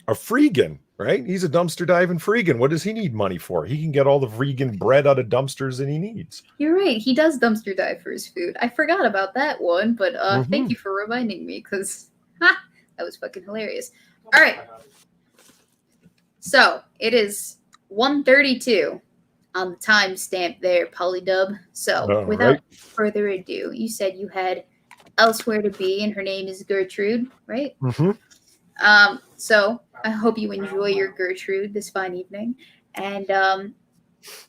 freegan, right? He's a dumpster diving freegan. What does he need money for? He can get all the vegan bread out of dumpsters that he needs. You're right. He does dumpster dive for his food. I forgot about that one, but thank you for reminding me, because that was fucking hilarious. All right. So it is 1:32 on the timestamp there, Polydub. So without further ado, you said you had elsewhere to be, and her name is Gertrude, right? Mm-hmm. So I hope you enjoy your Gertrude this fine evening. And do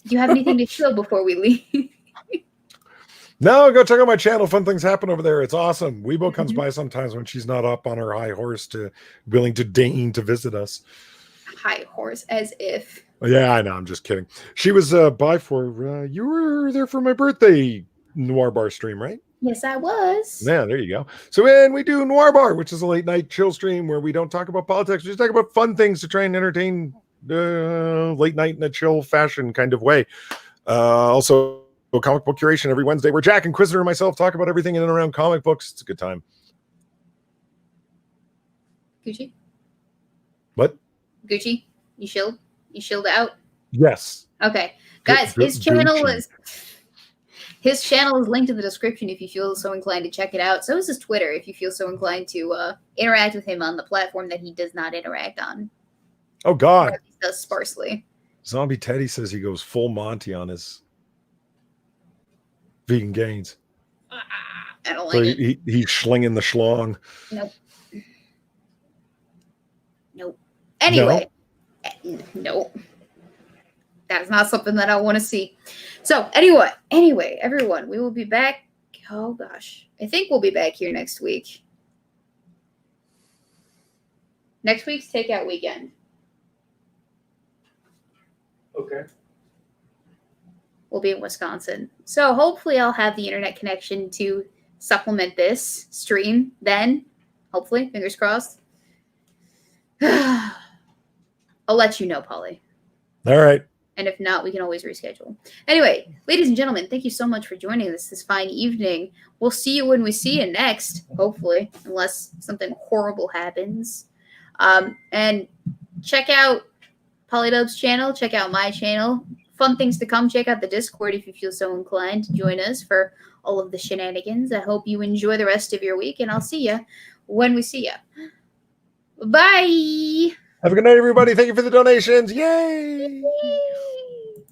you have anything to show before we leave? No, go check out my channel. Fun things happen over there. It's awesome. Weebo comes by sometimes when she's not up on her high horse, willing to deign to visit us. High horse, as if. Yeah, I know. I'm just kidding. She was by for you were there for my birthday Noir Bar stream, right? Yes, I was. Yeah, there you go. So when we do Noir Bar, which is a late night chill stream where we don't talk about politics, we just talk about fun things to try and entertain late night in a chill fashion kind of way. Also, comic book curation every Wednesday where Jack, Inquisitor, and myself talk about everything in and around comic books. It's a good time. Gucci? What? Gucci? You chilled? You chilled out? Yes. Okay. Guys, his channel is linked in the description if you feel so inclined to check it out. So is his Twitter if you feel so inclined to interact with him on the platform that he does not interact on. Oh, God. He does sparsely. Zombie Teddy says he goes full Monty on his Vegan Gains. I don't like it. He's slinging the schlong. Nope. Anyway. Nope. That is not something that I want to see. So anyway, everyone, we will be back. Oh gosh, I think we'll be back here next week. Next week's takeout weekend. Okay. We'll be in Wisconsin. So hopefully I'll have the internet connection to supplement this stream then. Hopefully, fingers crossed. I'll let you know, Polly. All right. And if not, we can always reschedule. Anyway, ladies and gentlemen, thank you so much for joining us this fine evening. We'll see you when we see you next, hopefully, unless something horrible happens. And check out Polydub's channel. Check out my channel. Fun things to come. Check out the Discord if you feel so inclined to join us for all of the shenanigans. I hope you enjoy the rest of your week, and I'll see you when we see you. Bye! Have a good night, everybody. Thank you for the donations. Yay!